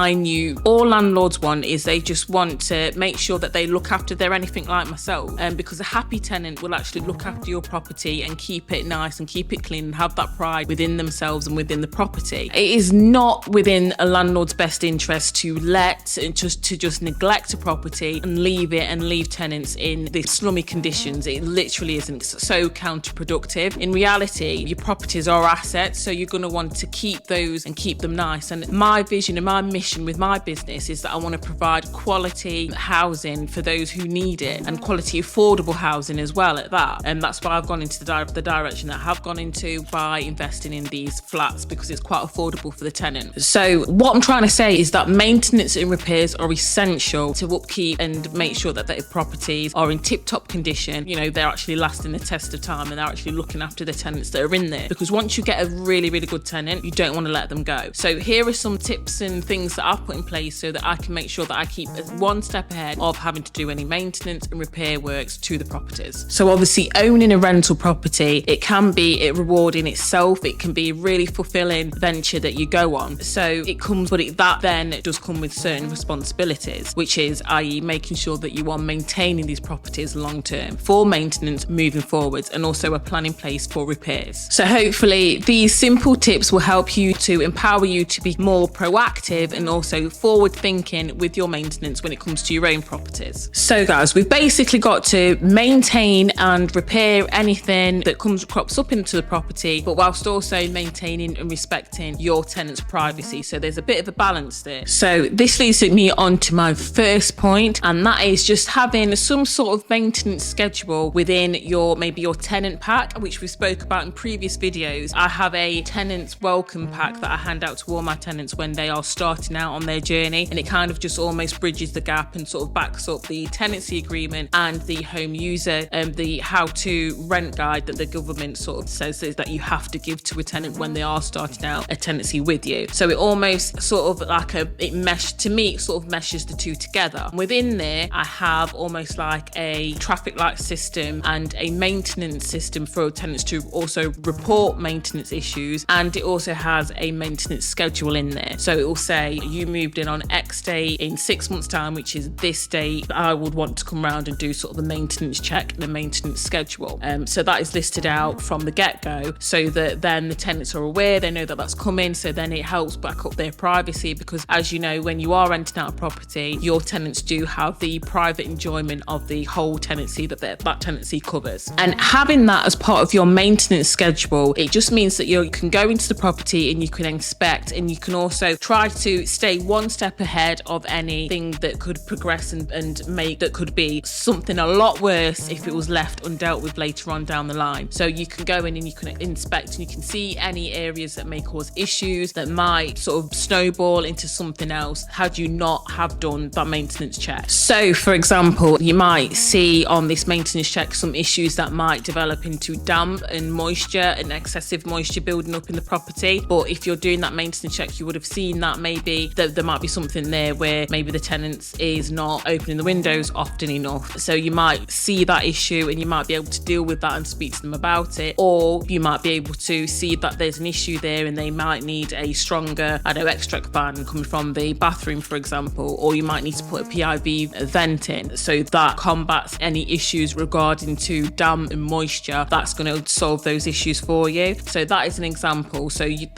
Speaker 1: All landlords want is they just want to make sure that they look after their anything like myself, because a happy tenant will actually look after your property and keep it nice and keep it clean and have that pride within themselves and within the property. It is not within a landlord's best interest to just neglect a property and leave tenants in these slummy conditions. It literally isn't. It's so counterproductive. In reality, your properties are assets, so you're going to want to keep those and keep them nice. And my vision and my mission with my business is that I want to provide quality housing for those who need it, and quality affordable housing as well at that. And that's why I've gone into the direction that I have gone into by investing in these flats, because it's quite affordable for the tenant. So what I'm trying to say is that maintenance and repairs are essential to upkeep and make sure that their properties are in tip-top condition. You know, they're actually lasting the test of time and they're actually looking after the tenants that are in there, because once you get a really good tenant, you don't want to let them go. So here are some tips and things that I've put in place so that I can make sure that I keep one step ahead of having to do any maintenance and repair works to the properties. So obviously, owning a rental property, it can be a reward in itself. It can be a really fulfilling venture that you go on. So that then does come with certain responsibilities, which is, i.e., making sure that you are maintaining these properties long term for maintenance moving forwards, and also a plan in place for repairs. So hopefully these simple tips will help you to empower you to be more proactive and also forward thinking with your maintenance when it comes to your own properties. So guys, we've basically got to maintain and repair anything that crops up into the property, but whilst also maintaining and respecting your tenant's privacy. So there's a bit of a balance there. So this leads me on to my first point, and that is just having some sort of maintenance schedule within your tenant pack, which we spoke about in previous videos. I have a tenant's welcome pack that I hand out to all my tenants when they are starting out on their journey, and it kind of just almost bridges the gap and sort of backs up the tenancy agreement and the home user the how to rent guide that the government sort of says is that you have to give give to a tenant when they are starting out a tenancy with you. So it almost sort of like it sort of meshes the two together. Within there, I have almost like a traffic light system and a maintenance system for tenants to also report maintenance issues, and it also has a maintenance schedule in there. So it will say you moved in on X date, in 6 months time, which is this date, I would want to come around and do sort of the maintenance check and the maintenance schedule. So that is listed out from the get-go, so that then the tenants are aware, they know that that's coming, so then it helps back up their privacy, because as you know, when you are renting out a property, your tenants do have the private enjoyment of the whole tenancy that tenancy covers. And having that as part of your maintenance schedule, it just means that you can go into the property and you can inspect, and you can also try to stay one step ahead of anything that could progress and make that could be something a lot worse if it was left undealt with later on down the line. So you can go in and you can inspect and you can see any areas that may cause issues that might sort of snowball into something else had you not have done that maintenance check. So for example, you might see on this maintenance check some issues that might develop into damp and moisture and excessive moisture building up in the property. But if you're doing that maintenance check, you would have seen that maybe there might be something there where maybe the tenant is not opening the windows often enough. So you might see that issue and you might be able to deal with that and speak to them about it. Or you might be able to see that there's an issue there and they might need a stronger, extract fan coming from the bathroom, for example. Or you might need to put a PIV vent in, so that combats any issues regarding to damp and moisture. That's going to solve those issues for you. So that is an example. So you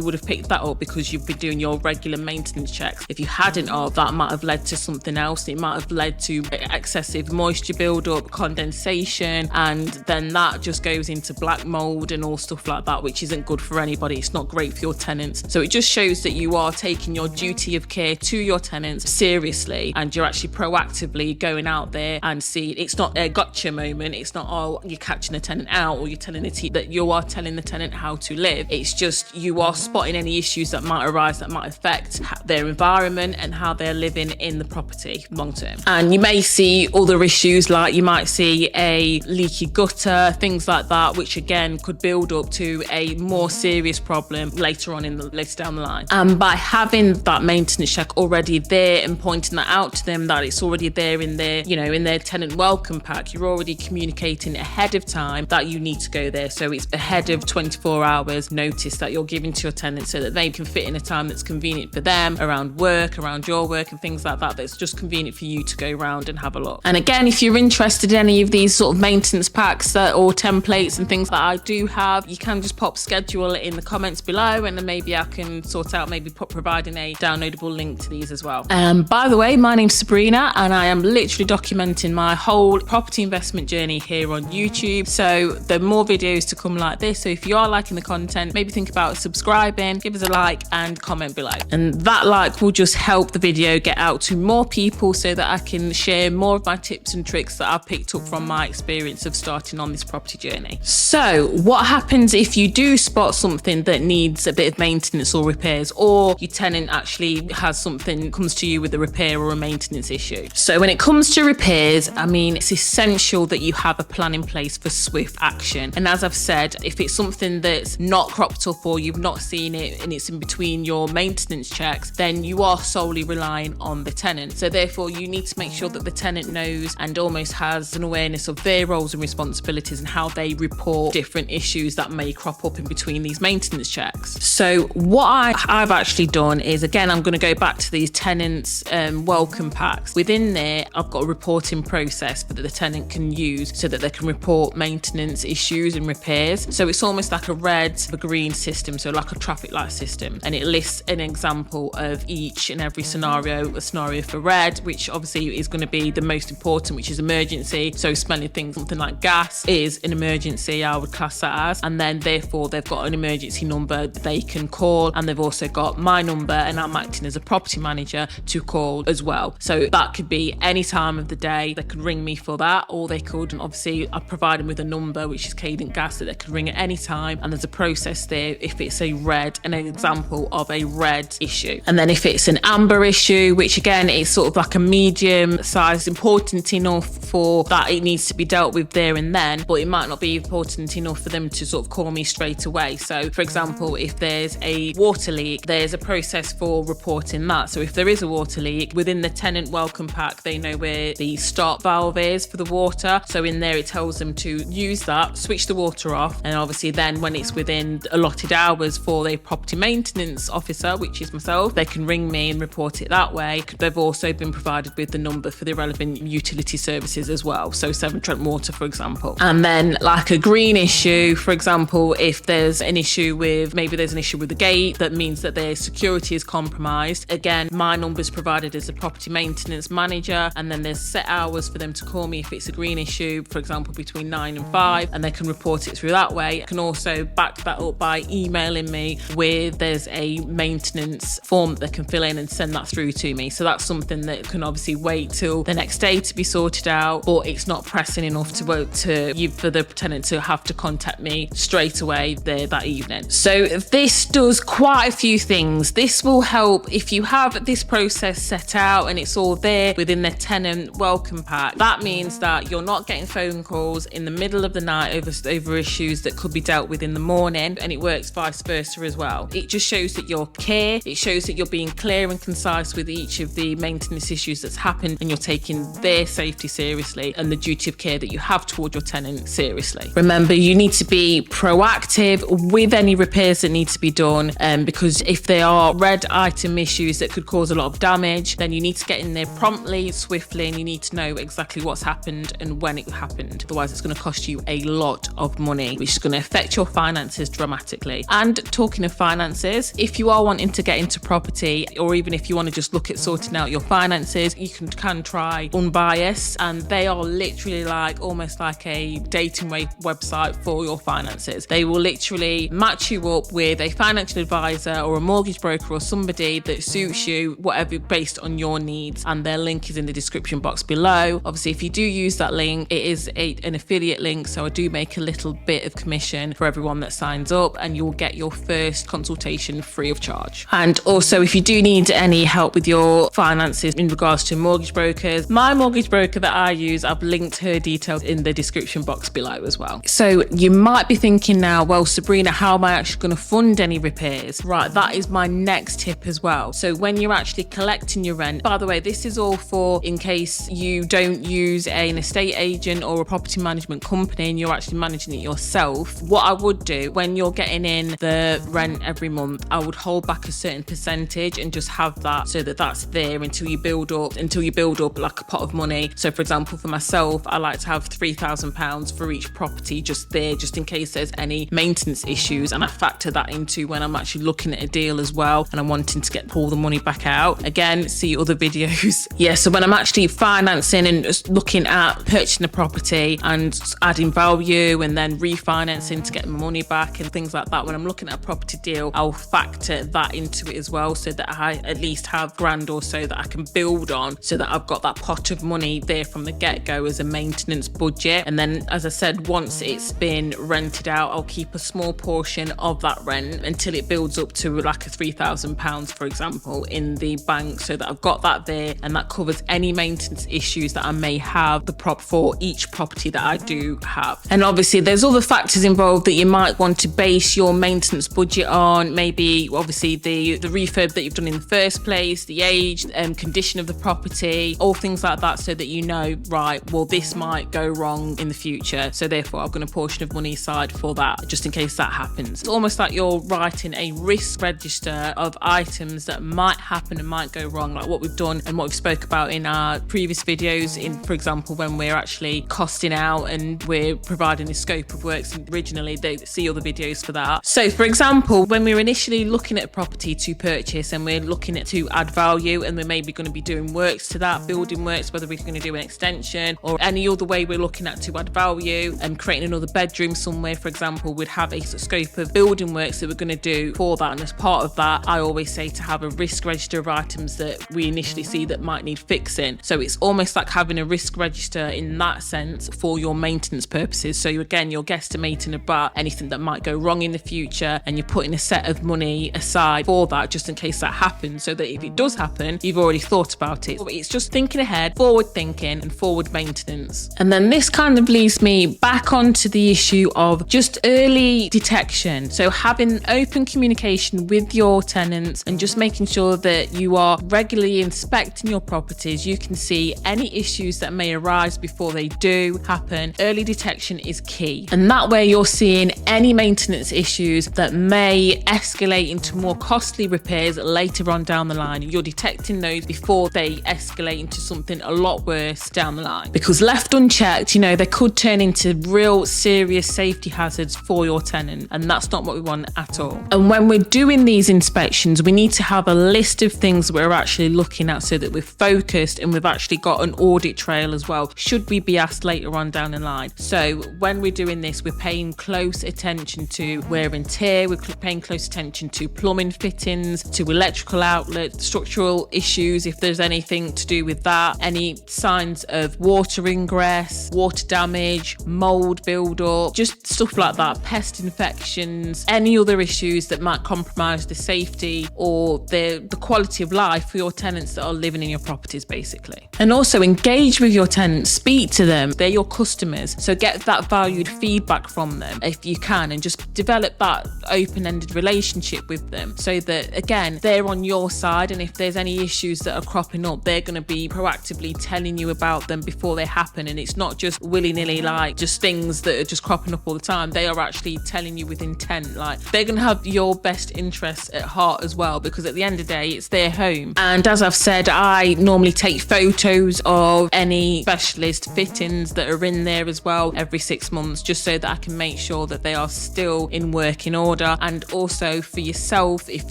Speaker 1: would have picked that up because you've been doing your regular maintenance checks. If you hadn't that might have led to something else. It might have led to excessive moisture buildup, condensation, and then that just goes into black mould and all stuff like that, which isn't good for anybody. It's not great for your tenants. So it just shows that you are taking your duty of care to your tenants seriously, and you're actually proactively going out there and see. It's not a gotcha moment. It's not, you're catching a tenant out or you're telling the team that you are telling the tenant how to live. It's just you are spotting any issues that might arise that might affect their environment and how they're living in the property long term. And you may see other issues, like you might see a leaky gutter, things like that, which again could build up to a more serious problem later down the line. And by having that maintenance check already there and pointing that out to them, that it's already there in their tenant welcome pack, you're already communicating ahead of time that you need to go there. So it's ahead of 24 hours notice that you're giving to your tenants, so that they can fit in a time that's convenient for them around work, around your work and things like that, that's just convenient for you to go around and have a look. And again, if you're interested in any of these sort of maintenance packs or templates and things that I do have, you can just pop schedule in the comments below, and then maybe I can sort out providing a downloadable link to these as well. By the way, my name's Sabrina and I am literally documenting my whole property investment journey here on YouTube. So there are more videos to come like this. So if you are liking the content, maybe think about subscribing, give us a like and comment below. And that like will just help the video get out to more people so that I can share more of my tips and tricks that I've picked up from my experience of starting on this property journey. So what happens if you do spot something that needs a bit of maintenance or repairs, or your tenant actually comes to you with a repair or a maintenance issue? So when it comes to repairs, it's essential that you have a plan in place for swift action. And as I've said, if it's something that's not cropped up or you've not seen it and it's in between your maintenance checks, then you are solely relying on the tenant. So therefore you need to make sure that the tenant knows and almost has an awareness of their roles and responsibilities and how they report different issues that may crop up in between these maintenance checks. So what I've actually done is, again, I'm going to go back to these tenants welcome packs. Within there, I've got a reporting process that the tenant can use so that they can report maintenance issues and repairs. So it's almost like a red, a green system, so like a traffic light system, and it lists an example of each and every scenario. A scenario for red, which obviously is going to be the most important, which is emergency. So smelling things, something like gas is an emergency, I would class that as, and then therefore they've got an emergency number they can call, and they've also got my number, and I'm acting as a property manager to call as well. So that could be any time of the day. They could ring me for that, or they could, obviously I provide them with a number which is Cadent Gas that they could ring at any time, and there's a process there if it's a red, an example of a red issue. And then if it's an amber issue, which again is sort of like a medium size, important enough for that it needs to be dealt with there and then, but it might not be important enough for them to sort of call me straight away. So for example, if there's a water leak, there's a process for reporting that. So if there is a water leak, within the tenant welcome pack, they know where the start valve is for the water. So in there, it tells them to use that, switch the water off. And obviously then when it's within allotted hours for the property maintenance officer, which is myself, they can ring me and report it that way. They've also been provided with the number for the relevant utility services as well. So Severn Trent Water, for example. And then like a green issue, for example, if there's an issue with, maybe there's an issue with the gate that means that their security is compromised. Again, my number's provided as a property maintenance manager, and then there's set hours for them to call me if it's a green issue, for example, between 9 and 5, and they can report it through that way. I can also back that up by emailing me with, there's a maintenance form that they can fill in and send that through to me. So that's something that can obviously wait till the next day to be sorted out, but it's not pressing enough for the tenant to have to contact me straight away there that evening. So this does quite a few things. This will help if you have this process set out and it's all there within the tenant welcome pack. That means that you're not getting phone calls in the middle of the night over issues that could be dealt with in the morning, and it works vice versa as well. It just shows that you're care. It shows that you're being clear and concise with each of the maintenance issues that's happened, and you're taking their safety seriously and the duty of care that you have toward your tenant seriously. Remember, you need to be proactive with any repairs that need to be done, because if there are red item issues that could cause a lot of damage, then you need to get in there promptly, swiftly, and you need to know exactly what's happened and when it happened. Otherwise, it's going to cost you a lot of money, which is going to affect your finances dramatically. And talking of finances, if you are wanting to get into property, or even if you want to just look at sorting out your finances, you can try Unbiased, and they are literally like almost like a dating website for your finances. They will literally match you up with a financial advisor or a mortgage broker or somebody that suits you, whatever, based on your needs, and their link is in the description box below. Obviously, if you do use that link, it is an affiliate link, so I do make a little bit of commission for everyone that signs up, and you'll get your first consultation free of charge. And also, if you do need any help with your finances in regards to mortgage brokers, my mortgage broker that I use, I've linked her details in the description box below as well. So you might be thinking now, well, Sabrina, how am I actually going to fund any repairs? Right, that is my next tip as well. So when you're actually collecting your rent, by the way, this is all for in case you don't use an estate agent or a property management company and you're actually managing it yourself. What I would do when you're getting in the rent every month, I would hold back a certain percentage and just have that so that that's there until you build up like a pot of money. So for example, for myself, I like to have £3,000 for each property just there, just in case there's any maintenance issues, and I factor that into when I'm actually looking at a deal as well and I'm wanting to pull the money back out. Again, see other videos. Yeah, so when I'm actually financing and just looking at purchasing a property and adding value and then refinancing to get my money back and things like that, when I'm looking at a property deal, I'll factor that into it as well, so that I at least have £1,000 or so that I can build on, so that I've got that pot of money there from the get-go as a maintenance budget. And then, as I said, once it's been rented out, I'll keep a small portion of that rent until it builds up to like a £3,000, for example, in the bank, so that I've got that there, and that covers any maintenance issues that I may have for each property that I do have. And obviously there's other factors involved that you might want to base your maintenance budget on, maybe obviously the refurb that you've done in the first place, the age and condition of the property, all things like that, so that you know, right, well, this might go wrong in the future, so therefore I've got a portion of money aside for that, just in case that happens. It's almost like you're writing a risk register of items that might happen and might go wrong, like what we've done and what we've spoke about in our previous videos, for example, when we're actually costing out and we're providing a scope of works. Originally, they see other videos for that. So for example, when we're initially looking at a property to purchase and we're looking at to add value, and we're maybe going to be doing works to that, building works, whether we're going to do an extension or any other way we're looking at to add value, and creating another bedroom somewhere, for example, we'd have a scope of building works that we're going to do for that. And as part of that, I always say to have a risk register of items that we initially see that might need fixing. So it's almost like having a risk register in that sense for your maintenance purposes. So you're guesstimating about anything that might go wrong in the future, and you're putting a set of money aside for that, just in case that happens, so that if it does happen, you've already thought about it. It's just thinking ahead, forward thinking and forward maintenance. And then this kind of leads me back onto the issue of just early detection. So having open communication with your tenants and just making sure that you are regularly inspecting your properties. You can see any issues that may arise before they do happen. Early detection is key. And that way you're seeing any maintenance issues that may escalate into more costly repairs later on down the line. You're detecting those before they escalate into something a lot worse down the line. Because left unchecked, you know, they could turn into real serious safety hazards for your tenant. And that's not what we want at all. And when we're doing these inspections, we need to have a list of things we're actually looking at so that we're focused and we've actually got an audit trail as well, should we be asked later on down the line. So when we're doing this, we're paying close attention to wear and tear, we're paying close attention to plumbing fittings, to electrical outlets, structural issues, if there's anything to do with that, any signs of water ingress, water damage, mould build-up, just stuff like that, pest infections, any other issues that might compromise the safety or the quality of life for your tenants that are living in your properties, basically. And also engage with your tenants, speak to them. They're your customers, so get that valued feedback from them if you can, and just develop that open-ended relationship with them so that, again, they're on your side, and if there's any issues that are cropping up, they're going to be proactively telling you about them before they happen. And it's not just willy-nilly, like just things that are just cropping up all the time. They are actually telling you with intent. Like, they're going to have your best interests at heart as well, because at the end of the day, it's their home. And as I've said, I normally take photos of any specialist fittings that are in there as well every 6 months, just so that I can make sure that they are still in working order. And also for yourself, if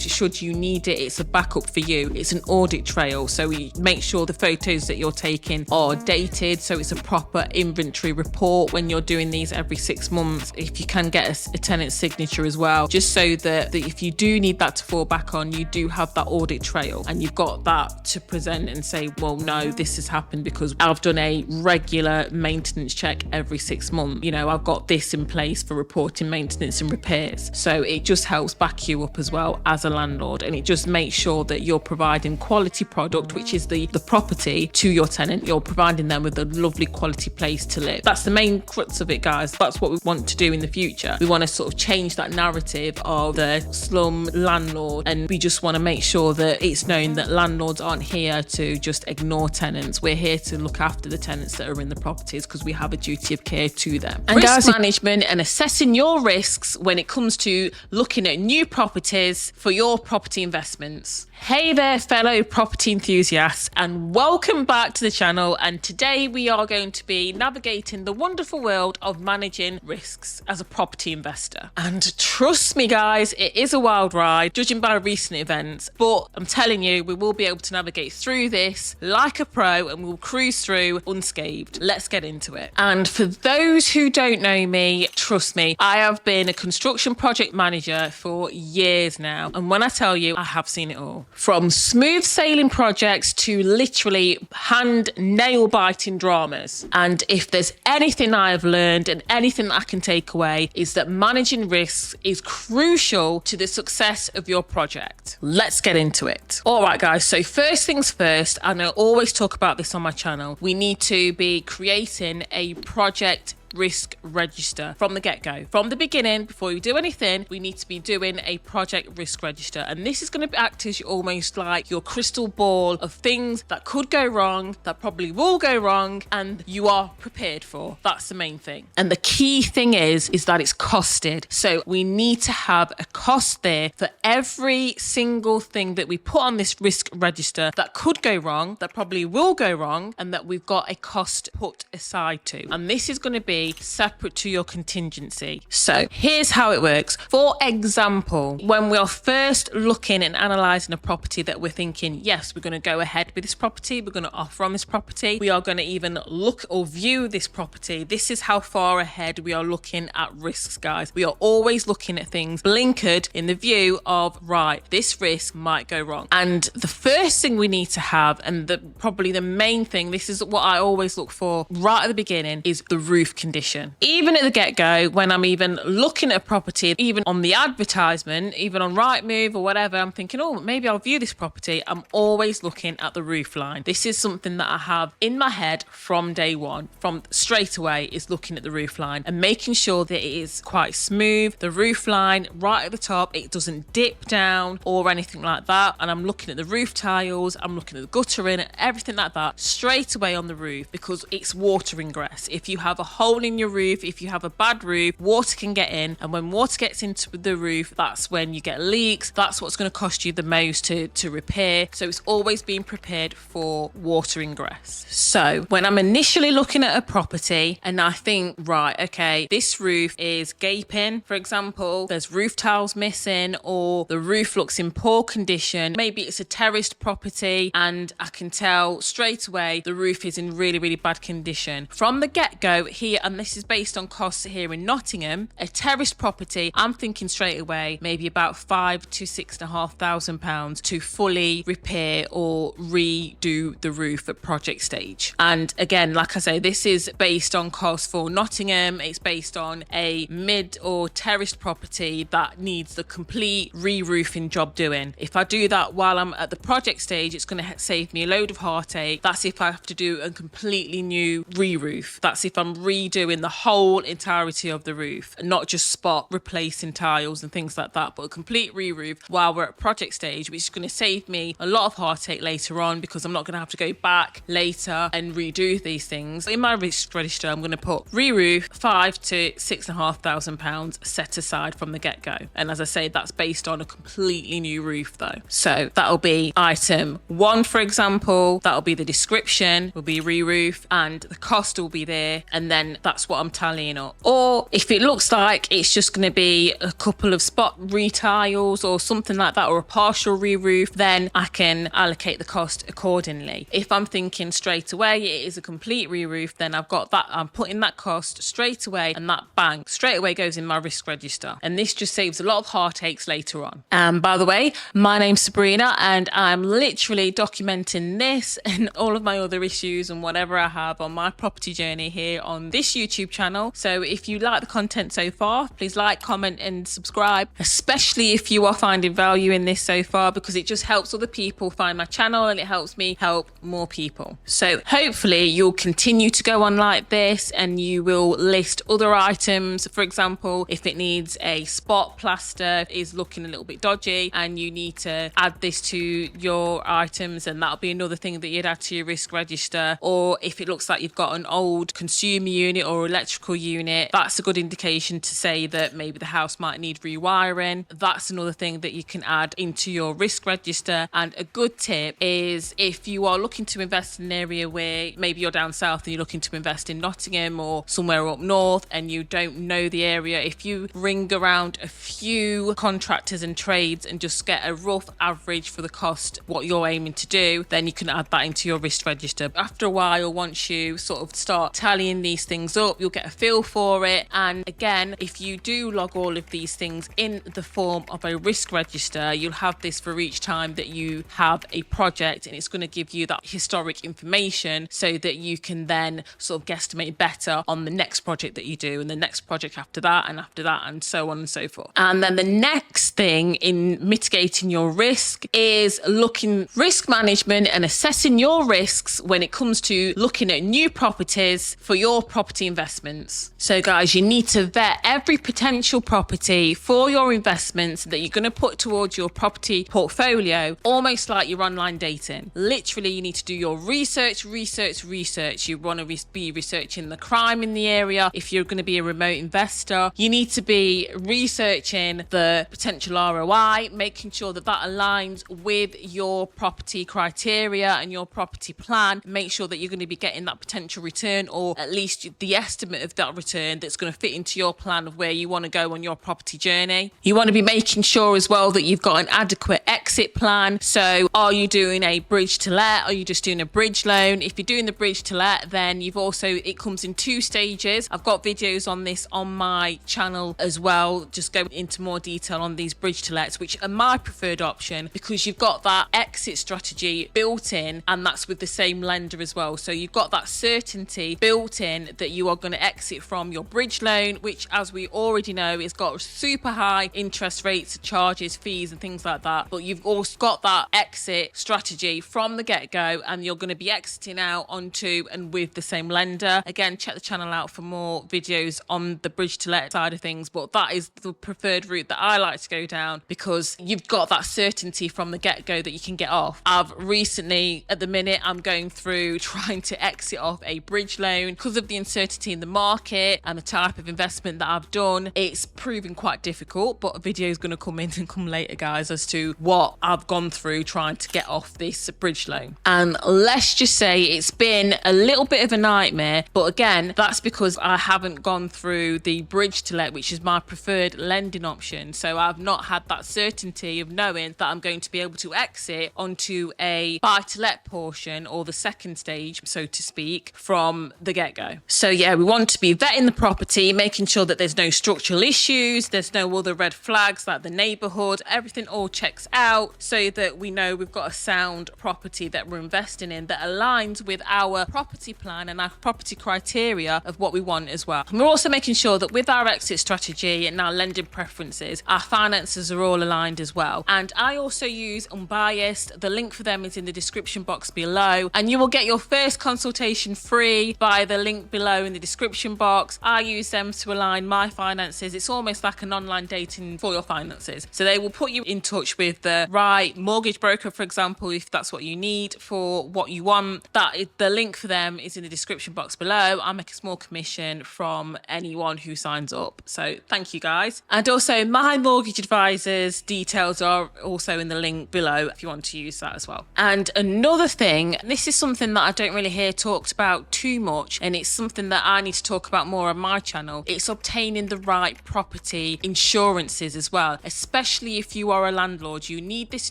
Speaker 1: should you need it, it's a backup for you. It's an audit trail, so we make sure the photos that you're taking are dated, so it's a proper inventory report when you're doing these every 6 months. If you can get a tenant signature as well, just so that if you do need that to fall back on, you do have that audit trail and you've got that to present and say, well, no, this has happened because I've done a regular maintenance check every 6 months. You know, I've got this in place for reporting maintenance and repairs. So it just helps back you up as well as a landlord, and it just makes sure that you're providing quality product, which is the property, to your tenant. You're providing them with a lovely quality place to live. That's the main crux of it, guys. That's what we want to do in the future. We want to sort of change that narrative of the slum landlord, and we just want to make sure that it's known that landlords aren't here to just ignore tenants. We're here to look after the tenants that are in the properties because we have a duty of care to them. And risk management and assessing your risks when it comes to looking at new properties for your property investments. Hey there, fellow property enthusiasts, and welcome back to the channel. And today we are going to be navigating the wonderful world of managing risks as a property investor. And trust me, guys, it is a wild ride, judging by recent events, but I'm telling you, we will be able to navigate through this like a pro and we'll cruise through unscathed. Let's get into it. And for those who don't know me, trust me, I have been a construction project manager for years now. And when I tell you, I have seen it all. From smooth sailing projects to literally hand nail biting dramas. And if there's anything I have learned and anything that I can take away, is that managing risks is crucial to the success of your project. Let's get into it. All right, guys. So first things first, and I always talk about this on my channel, we need to be creating a project risk register from the get-go. From the beginning, before you do anything, we need to be doing a project risk register. And this is going to act as almost like your crystal ball of things that could go wrong, that probably will go wrong, and you are prepared for. That's the main thing. And the key thing is that it's costed. So we need to have a cost there for every single thing that we put on this risk register that could go wrong, that probably will go wrong, and that we've got a cost put aside to. And this is going to be separate to your contingency. So here's how it works. For example, when we are first looking and analysing a property that we're thinking, yes, we're going to go ahead with this property, we're going to offer on this property, we are going to even look or view this property. This is how far ahead we are looking at risks, guys. We are always looking at things blinkered in the view of, right, this risk might go wrong. And the first thing we need to have, and probably the main thing, this is what I always look for right at the beginning, is the roof condition. condition. Even at the get-go, when I'm even looking at a property, even on the advertisement, even on Rightmove or whatever, I'm thinking, oh, maybe I'll view this property. I'm always looking at the roof line. This is something that I have in my head from day one, from straight away, is looking at the roof line and making sure that it is quite smooth. The roof line right at the top, it doesn't dip down or anything like that. And I'm looking at the roof tiles, I'm looking at the guttering, everything like that straight away on the roof, because it's water ingress. If you have a hole in your roof, if you have a bad roof, water can get in, and when water gets into the roof, that's when you get leaks. That's what's going to cost you the most to repair. So it's always being prepared for water ingress. So when I'm initially looking at a property and I think, right, okay, this roof is gaping, for example, there's roof tiles missing, or the roof looks in poor condition, maybe it's a terraced property and I can tell straight away the roof is in really, really bad condition. From the get-go here, and this is based on costs here in Nottingham, a terraced property, I'm thinking straight away maybe about £5,000 to £6,500 to fully repair or redo the roof at project stage. And again, like I say, this is based on costs for Nottingham. It's based on a mid or terraced property that needs the complete re-roofing job doing. If I do that while I'm at the project stage, it's going to save me a load of heartache. That's if I have to do a completely new re-roof. That's if I'm redoing the whole entirety of the roof, and not just spot replacing tiles and things like that, but a complete re-roof while we're at project stage, which is going to save me a lot of heartache later on, because I'm not going to have to go back later and redo these things. In my risk register, I'm going to put re-roof £5,000 to £6,500 set aside from the get-go. And as I say, that's based on a completely new roof though. So that'll be item 1, for example. That'll be the description, will be re-roof, and the cost will be there, and then that's what I'm tallying up. Or if it looks like it's just going to be a couple of spot retiles or something like that, or a partial re-roof, then I can allocate the cost accordingly. If I'm thinking straight away it is a complete re-roof, then I've got that, I'm putting that cost straight away, and that bang straight away goes in my risk register, and this just saves a lot of heartaches later on. And by the way, my name's Sabrina, and I'm literally documenting this and all of my other issues and whatever I have on my property journey here on this YouTube channel. So if you like the content so far, please like, comment and subscribe, especially if you are finding value in this so far, because it just helps other people find my channel and it helps me help more people. So hopefully you'll continue to go on like this, and you will list other items. For example, if it needs a spot plaster, is looking a little bit dodgy, and you need to add this to your items, and that'll be another thing that you'd add to your risk register. Or if it looks like you've got an old consumer unit or electrical unit, that's a good indication to say that maybe the house might need rewiring. That's another thing that you can add into your risk register. And a good tip is, if you are looking to invest in an area where maybe you're down south and you're looking to invest in Nottingham or somewhere up north and you don't know the area, if you ring around a few contractors and trades and just get a rough average for the cost, what you're aiming to do, then you can add that into your risk register. After a while, once you sort of start tallying these things up, you'll get a feel for it. And again, if you do log all of these things in the form of a risk register, you'll have this for each time that you have a project, and it's going to give you that historic information so that you can then sort of guesstimate better on the next project that you do, and the next project after that, and so on and so forth. And then the next thing in mitigating your risk is looking risk management and assessing your risks when it comes to looking at new properties for your property investments. So guys, you need to vet every potential property for your investments that you're going to put towards your property portfolio, almost like you're online dating. Literally, you need to do your research. You want to be researching the crime in the area. If you're going to be a remote investor, you need to be researching the potential ROI, making sure that that aligns with your property criteria and your property plan. Make sure that you're going to be getting that potential return, or at least the estimate of that return that's going to fit into your plan of where you want to go on your property journey. You want to be making sure as well that you've got an adequate exit plan. So are you doing a bridge to let? Are you just doing a bridge loan? If you're doing the bridge to let, then it comes in 2 stages. I've got videos on this on my channel as well, just going into more detail on these bridge to lets, which are my preferred option, because you've got that exit strategy built in, and that's with the same lender as well. So you've got that certainty built in that you are going to exit from your bridge loan, which, as we already know, it's got super high interest rates, charges, fees and things like that. But you've also got that exit strategy from the get-go, and you're going to be exiting out onto and with the same lender. Again, check the channel out for more videos on the bridge to let side of things, but that is the preferred route that I like to go down, because you've got that certainty from the get-go that you can get off. I've recently, at the minute, I'm going through trying to exit off a bridge loan because of the uncertainty in the market and the type of investment that I've done. It's proving quite difficult, but a video is going to come in and come later, guys, as to what I've gone through trying to get off this bridge loan. And let's just say it's been a little bit of a nightmare, but again, that's because I haven't gone through the bridge to let, which is my preferred lending option. So I've not had that certainty of knowing that I'm going to be able to exit onto a buy to let portion, or the second stage, so to speak, from the get-go. So yeah, we want to be vetting the property, making sure that there's no structural issues, there's no other red flags like the neighborhood, everything all checks out, so that we know we've got a sound property that we're investing in that aligns with our property plan and our property criteria of what we want as well. And we're also making sure that with our exit strategy and our lending preferences, our finances are all aligned as well. And I also use Unbiased. The link for them is in the description box below, and you will get your first consultation free via the link below in the description box. I use them to align my finances. It's almost like an online dating for your finances. So they will put you in touch with the right mortgage broker, for example, if that's what you need for what you want. The link for them is in the description box below. I make a small commission from anyone who signs up, so thank you guys. And also my mortgage advisor's details are also in the link below if you want to use that as well. And another thing, this is something that I don't really hear talked about too much, and it's something that I need to talk about more on my channel. It's obtaining the right property insurances as well, especially if you are a landlord. You need this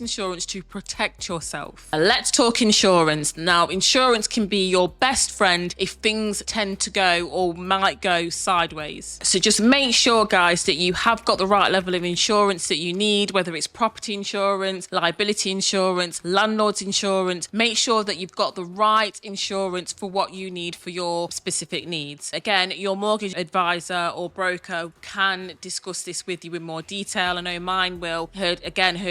Speaker 1: insurance to protect yourself. Let's talk insurance. Now, insurance can be your best friend if things tend to go or might go sideways. So just make sure, guys, that you have got the right level of insurance that you need, whether it's property insurance, liability insurance, landlord's insurance. Make sure that you've got the right insurance for what you need for your specific needs. Again, your mortgage advisor or broker can discuss this with you in more detail. I know mine will. Her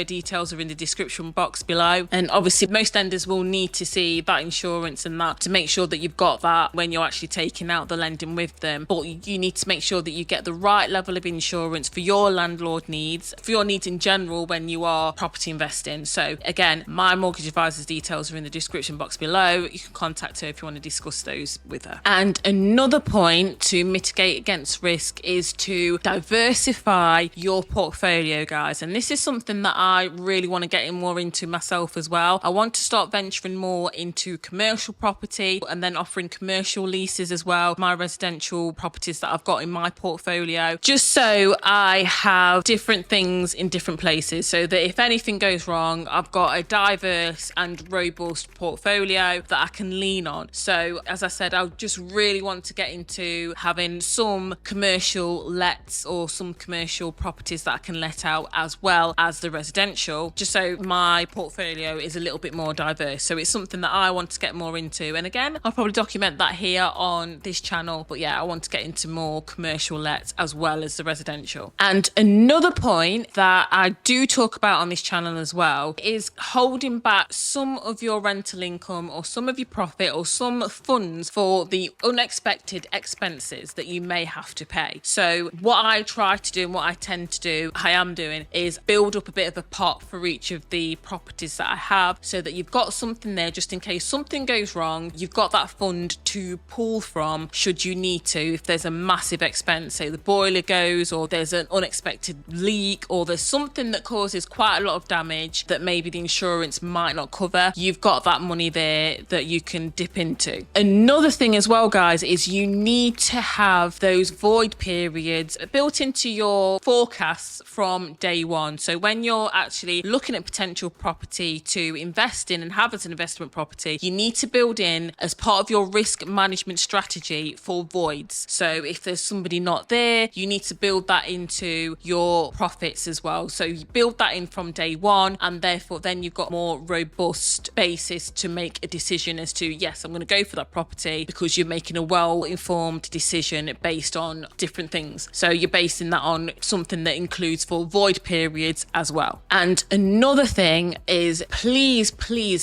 Speaker 1: details are in the description box below. And obviously most lenders will need to see that insurance and that to make sure that you've got that when you're actually taking out the lending with them. But you need to make sure that you get the right level of insurance for your landlord needs, for your needs in general when you are property investing. So again, my mortgage advisor's details are in the description box below. You can contact her if you want to discuss those with her. And another point to mitigate against risk is to diversify your portfolio, guys. And this is something that I really want to get more into myself as well. I want to start venturing more into commercial property and then offering commercial leases as well, my residential properties that I've got in my portfolio, just so I have different things in different places, so that if anything goes wrong, I've got a diverse and robust portfolio that I can lean on. So as I said, I just really want to get into having some commercial lets or some commercial properties that I can let out as well as the residential, just so my portfolio is a little bit more diverse. So it's something that I want to get more into, and again, I'll probably document that here on this channel. But yeah, I want to get into more commercial lets as well as the residential. And another point that I do talk about on this channel as well is holding back some of your rental income or some of your profit or some funds for the unexpected expenses that you may have to pay. So what I try to do and what I tend to do, I am doing, is build up a bit of a pot for each of the properties that I have, so that you've got something there just in case something goes wrong. You've got that fund to pull from should you need to, if there's a massive expense, say the boiler goes, or there's an unexpected leak, or there's something that causes quite a lot of damage that maybe the insurance might not cover. You've got that money there that you can dip into. Another thing as well, guys, is you need to have those void periods built into your forecasts from day one. So when you're actually looking at potential property to invest in and have as an investment property, you need to build in as part of your risk management strategy for voids. So if there's somebody not there, you need to build that into your profits as well. So you build that in from day one, and therefore then you've got more robust basis to make a decision as to, yes, I'm going to go for that property, because you're making a well well-informed decision based on different things. So you're basing that on something that includes full void periods as well. And another thing is please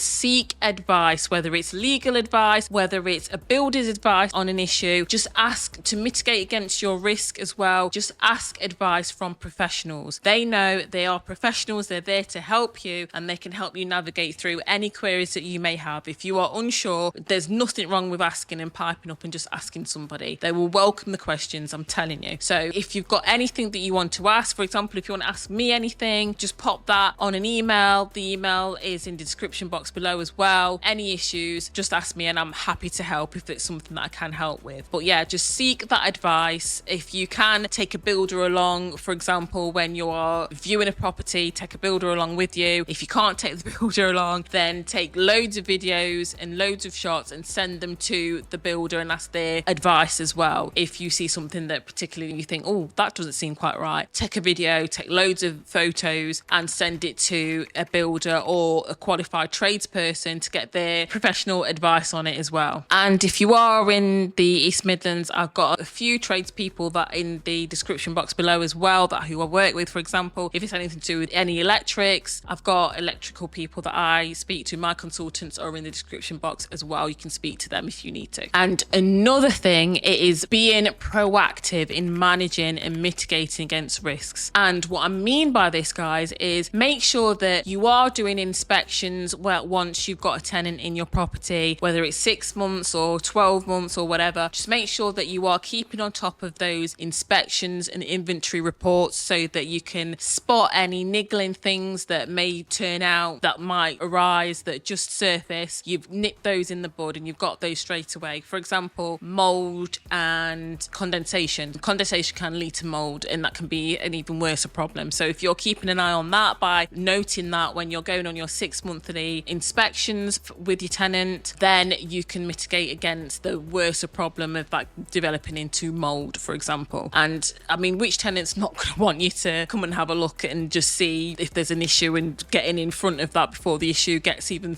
Speaker 1: seek advice, whether it's legal advice, whether it's a builder's advice on an issue. Just ask to mitigate against your risk as well. Just ask advice from professionals. They know, they are professionals, they're there to help you, and they can help you navigate through any queries that you may have. If you are unsure, there's nothing wrong with asking and piping up and just asking somebody. They will welcome the questions, I'm telling you. So if you've got anything that you want to ask, for example, if you want to ask me anything, just pop that on an email. The email is in the description box below as well. Any issues, just ask me and I'm happy to help if it's something that I can help with. But yeah, just seek that advice. If you can, take a builder along. For example, when you are viewing a property, take a builder along with you. If you can't take the builder along, then take loads of videos and loads of shots and send them to the builder and ask their advice as well. If you see something that particularly you think, oh, that doesn't seem quite right, take a video, take loads of photos and send it to a builder or a qualified tradesperson to get their professional advice on it as well. And if you are in the East Midlands, I've got a few tradespeople that in the description box below as well, that who I work with. For example, if it's anything to do with any electrics, I've got electrical people that I speak to. My consultants are in the description box as well. You can speak to them if you need to. And another thing is being proactive in managing and mitigating against risks. And what I mean by this, guys, is make sure that you are doing inspections once you've got a tenant in your property, whether it's 6 months or 12 months or whatever. Just make sure that you are keeping on top of those inspections and inventory reports so that you can spot any niggling things that may turn out, that might arise, that just surface. You've nipped those in the bud and you've got those straight away. For example, mould and condensation. Condensation can lead to mould, and that can be an even worse problem. So if you're keeping an eye on that by noting that when you're going on your 6 monthly inspections with your tenant, then you can mitigate against the worser problem of that developing into mould, for example. And I mean, which tenant's not going to want you to come and have a look and just see if there's an issue and getting in front of that before the issue gets even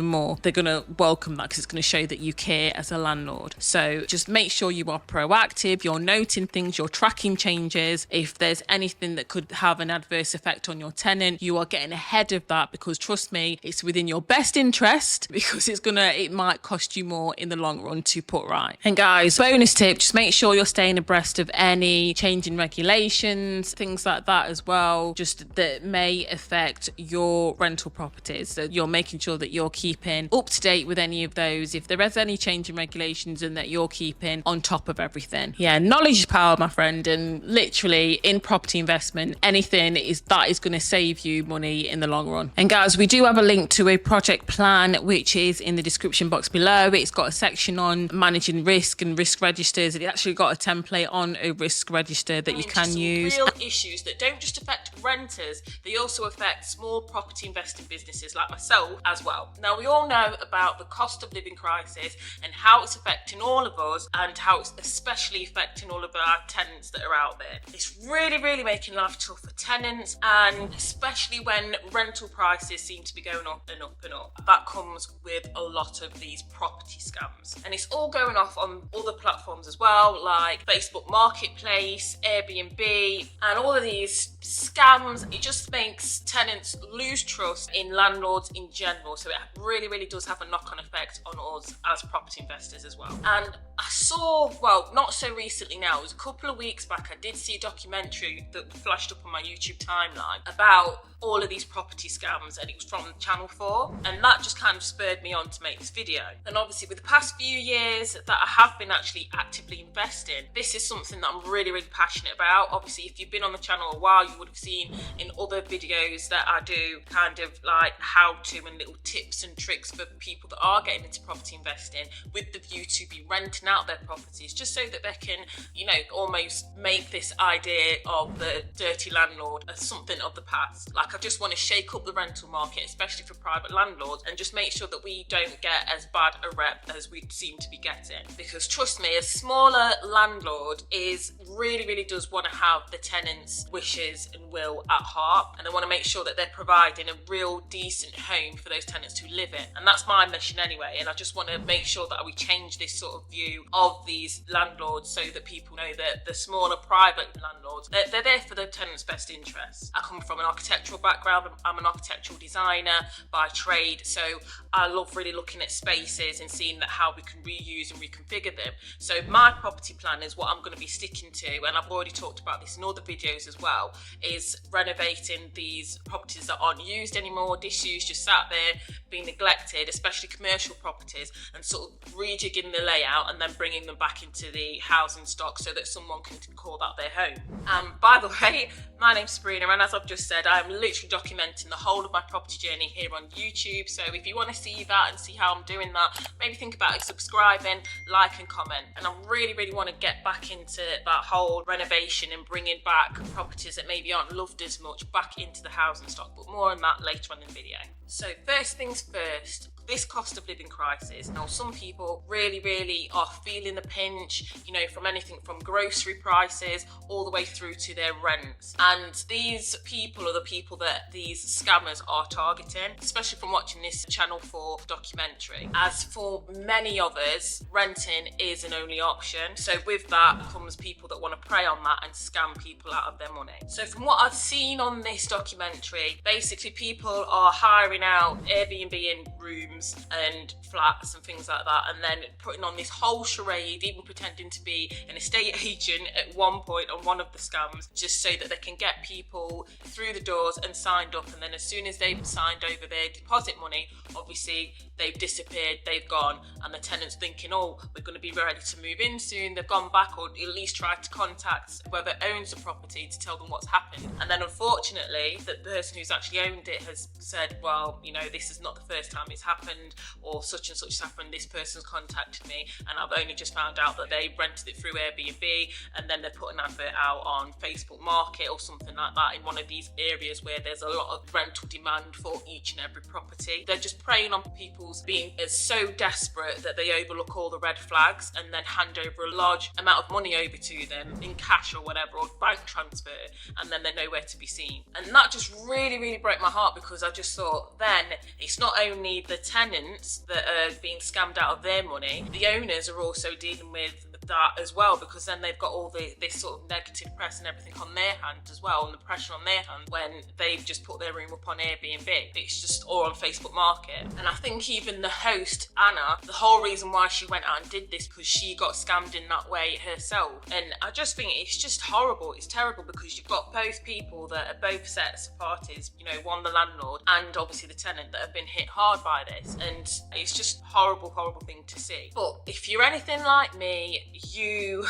Speaker 1: more? They're going to welcome that because it's going to show that you care as a landlord. So just make sure you are proactive, you're noting things, you're tracking changes. If there's anything that could have an adverse effect on your tenant, you are getting ahead of that, because trust me, it's within your best interest, because it might cost you more in the long run to put right. And guys, bonus tip, just make sure you're staying abreast of any changing regulations, things like that as well, just that may affect your rental properties. So you're making sure that you're keeping up to date with any of those, if there is any changing regulations, and that you're keeping on top of everything. Yeah, knowledge is power, my friend, and literally in property investment, anything is going to save you money in the long run. And guys, we do have a link to a project plan which is in the description box below. It's got a section on managing risk and risk registers. It's actually got a template on a risk register that you can use. Real issues that don't just affect renters, they also affect small property investing businesses like myself as well. Now, we all know about the cost of living crisis and how it's affecting all of us, and how it's especially affecting all of our tenants that are out there. It's really making life tough for tenants, and especially when rental prices seem to be going up and up and up. That comes with a lot of these property scams, and it's all going off on other platforms as well, like Facebook Marketplace, Airbnb, and all of these scams. It just makes tenants lose trust in landlords in general, so it really does have a knock-on effect on us as property investors as well. And I saw, well, not so recently now, it was a couple of weeks back, I did see a documentary that flashed up on my YouTube timeline about all of these property scams, and it was from Channel 4, and that just kind of spurred me on to make this video. And obviously with the past few years that I have been actually actively investing, this is something that I'm really passionate about. Obviously, if you've been on the channel a while, you would have seen in other videos that I do kind of like how to and little tips and tricks for people that are getting into property investing with the view to be renting out their properties, just so that they can, you know, almost make this idea of the dirty landlord as something of the past. Like, I just want to shake up the rental market, especially for private landlords, and just make sure that we don't get as bad a rep as we seem to be getting. Because trust me, a smaller landlord really does want to have the tenants' wishes and will at heart, and they want to make sure that they're providing a real decent home for those tenants to live in. And that's my mission anyway, and I just want to make sure that we change this sort of view of these landlords so that people know that the smaller private landlords, they're there for the tenant's best interests. I come from an architectural background. I'm an architectural designer by trade, so I love really looking at spaces and seeing that how we can reuse and reconfigure them. So my property plan is what I'm going to be sticking to, and I've already talked about this in other videos as well, is renovating these properties that aren't used anymore, disused, just sat there, being neglected, especially commercial properties, and sort of rejigging the layout and then bringing them back into the housing stock so that someone can call that their home. By the way, my name's Sabrina, and as I've just said, I'm literally documenting the whole of my property journey here on YouTube. So if you want to see that and see how I'm doing that, maybe think about subscribing, like and comment. And I really, really want to get back into that whole renovation and bringing back properties that maybe aren't loved as much back into the housing stock, but more on that later on in the video. So first things first, this cost of living crisis. Now, some people really are feeling the pinch, you know, from anything from grocery prices all the way through to their rents. And these people are the people that these scammers are targeting, especially from watching this Channel 4 documentary. As for many of us, renting is an only option. So with that comes people that want to prey on that and scam people out of their money. So from what I've seen on this documentary, basically people are hiring out Airbnb in rooms and flats and things like that, and then putting on this whole charade, even pretending to be an estate agent at one point on one of the scams, just so that they can get people through the doors and signed up. And then as soon as they've signed over their deposit money, obviously they've disappeared, they've gone, and the tenant's thinking, oh, we're going to be ready to move in soon. They've gone back, or at least tried to contact whoever owns the property to tell them what's happened. And then unfortunately, the person who's actually owned it has said, well, you know, this is not the first time it's happened, or such and such has happened. This person's contacted me, and I've only just found out that they rented it through Airbnb, and then they put an advert out on Facebook Market or something like that in one of these areas where there's a lot of rental demand for each and every property. They're just preying on people's being so desperate that they overlook all the red flags and then hand over a large amount of money over to them in cash or whatever, or bank transfer, and then they're nowhere to be seen. And that just really broke my heart, because I just thought, then it's not only the tenants that are being scammed out of their money, the owners are also dealing with that as well, because then they've got all this sort of negative press and everything on their hands as well, and the pressure on their hands when they've just put their room up on Airbnb. It's just all on Facebook Market. And I think even the host, Anna, the whole reason why she went out and did this, because she got scammed in that way herself. And I just think it's just horrible. It's terrible, because you've got both people that are both sets of parties, you know, one the landlord and obviously the tenant, that have been hit hard by this. And it's just horrible thing to see. But if you're anything like me, you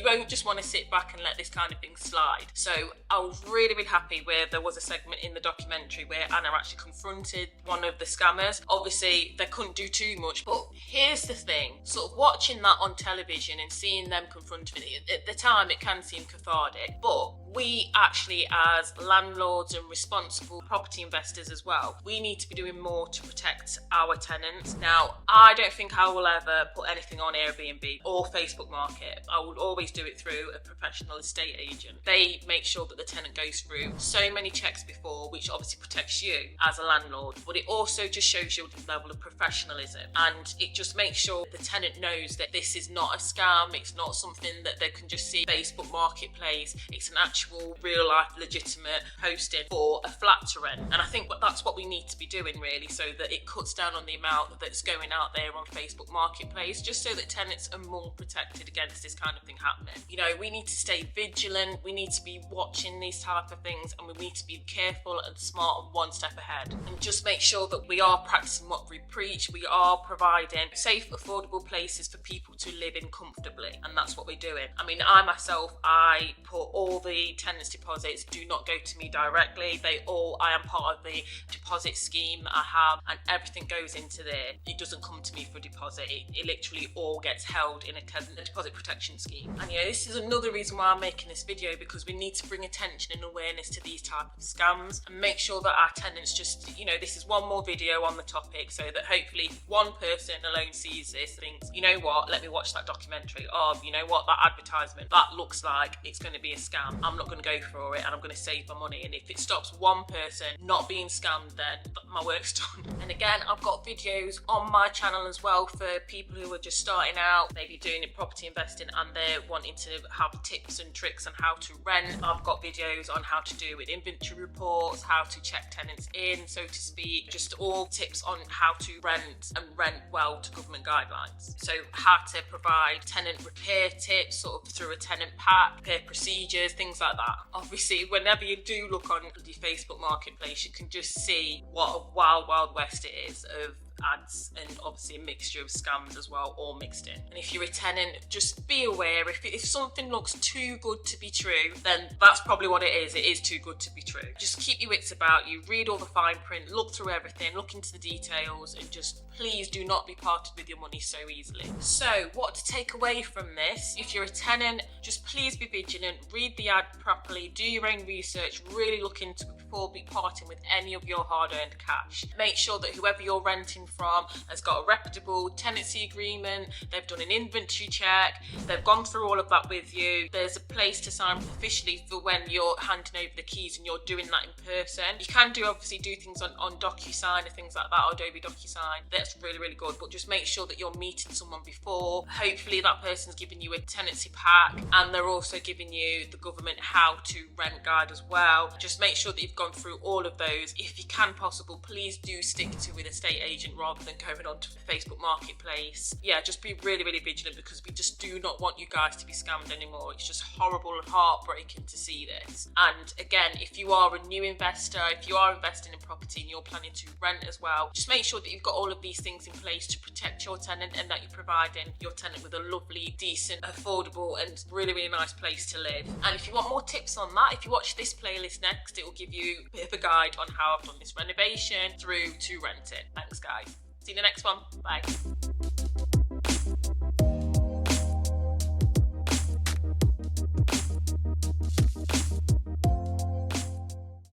Speaker 1: won't just want to sit back and let this kind of thing slide. So I was really happy where there was a segment in the documentary where Anna actually confronted one of the scammers. Obviously they couldn't do too much, but here's the thing, sort of watching that on television and seeing them confronting it, at the time it can seem cathartic, but we actually, as landlords and responsible property investors as well, we need to be doing more to protect our tenants. Now, I don't think I will ever put anything on Airbnb or Facebook Market. I would always do it through a professional estate agent. They make sure that the tenant goes through so many checks before, which obviously protects you as a landlord, but it also just shows you the level of professionalism, and it just makes sure the tenant knows that this is not a scam. It's not something that they can just see Facebook Marketplace. It's an actual real life legitimate posting for a flat to rent. And I think that's what we need to be doing, really, so that it cuts down on the amount that's going out there on Facebook Marketplace, just so that tenants are more protected against this kind of thing happening. You know, we need to stay vigilant, we need to be watching these type of things, and we need to be careful and smart and one step ahead, and just make sure that we are practicing what we preach. We are providing safe, affordable places for people to live in comfortably, and that's what we're doing. I mean, I myself, I put all the tenants' deposits do not go to me directly. I am part of the deposit scheme that I have, and everything goes into there. It doesn't come to me for deposit. It literally all gets held in a deposit protection scheme. And you know, this is another reason why I'm making this video, because we need to bring attention and awareness to these type of scams and make sure that our tenants just, you know, this is one more video on the topic, so that hopefully one person alone sees this, thinks, you know what, let me watch that documentary, or you know what, that advertisement, that looks like it's going to be a scam. I'm I'm not going to go for it and I'm going to save my money. And if it stops one person not being scammed, then my work's done. And again, I've got videos on my channel as well for people who are just starting out, maybe doing property investing, and they're wanting to have tips and tricks on how to rent. I've got videos on how to do with inventory reports, how to check tenants in, so to speak, just all tips on how to rent and rent well to government guidelines. So how to provide tenant repair tips sort of through a tenant pack, repair procedures, things like that. Obviously, whenever you do look on the Facebook Marketplace, you can just see what a wild west it is of ads, and obviously a mixture of scams as well, all mixed in. And if you're a tenant, just be aware, if something looks too good to be true, then that's probably what it is. It is too good to be true. Just keep your wits about you, read all the fine print, look through everything, look into the details, and just please do not be parted with your money so easily. So what to take away from this? If you're a tenant, just please be vigilant, read the ad properly, do your own research, really look into it before be parting with any of your hard-earned cash. Make sure that whoever you're renting from has got a reputable tenancy agreement, they've done an inventory check, they've gone through all of that with you. There's a place to sign officially for when you're handing over the keys and you're doing that in person. You can obviously do things on DocuSign and things like that, or Adobe DocuSign. That's really good, but just make sure that you're meeting someone before. Hopefully that person's giving you a tenancy pack, and they're also giving you the government how to rent guide as well. Just make sure that you've gone through all of those. If you can possible, please do stick to an estate agent rather than going onto the Facebook Marketplace. Yeah, just be really vigilant, because we just do not want you guys to be scammed anymore. It's just horrible and heartbreaking to see this. And again, if you are a new investor, if you are investing in property and you're planning to rent as well, just make sure that you've got all of these things in place to protect your tenant, and that you're providing your tenant with a lovely, decent, affordable and really nice place to live. And if you want more tips on that, if you watch this playlist next, it will give you a bit of a guide on how I've done this renovation through to renting. Thanks guys. See you in the next one. Bye.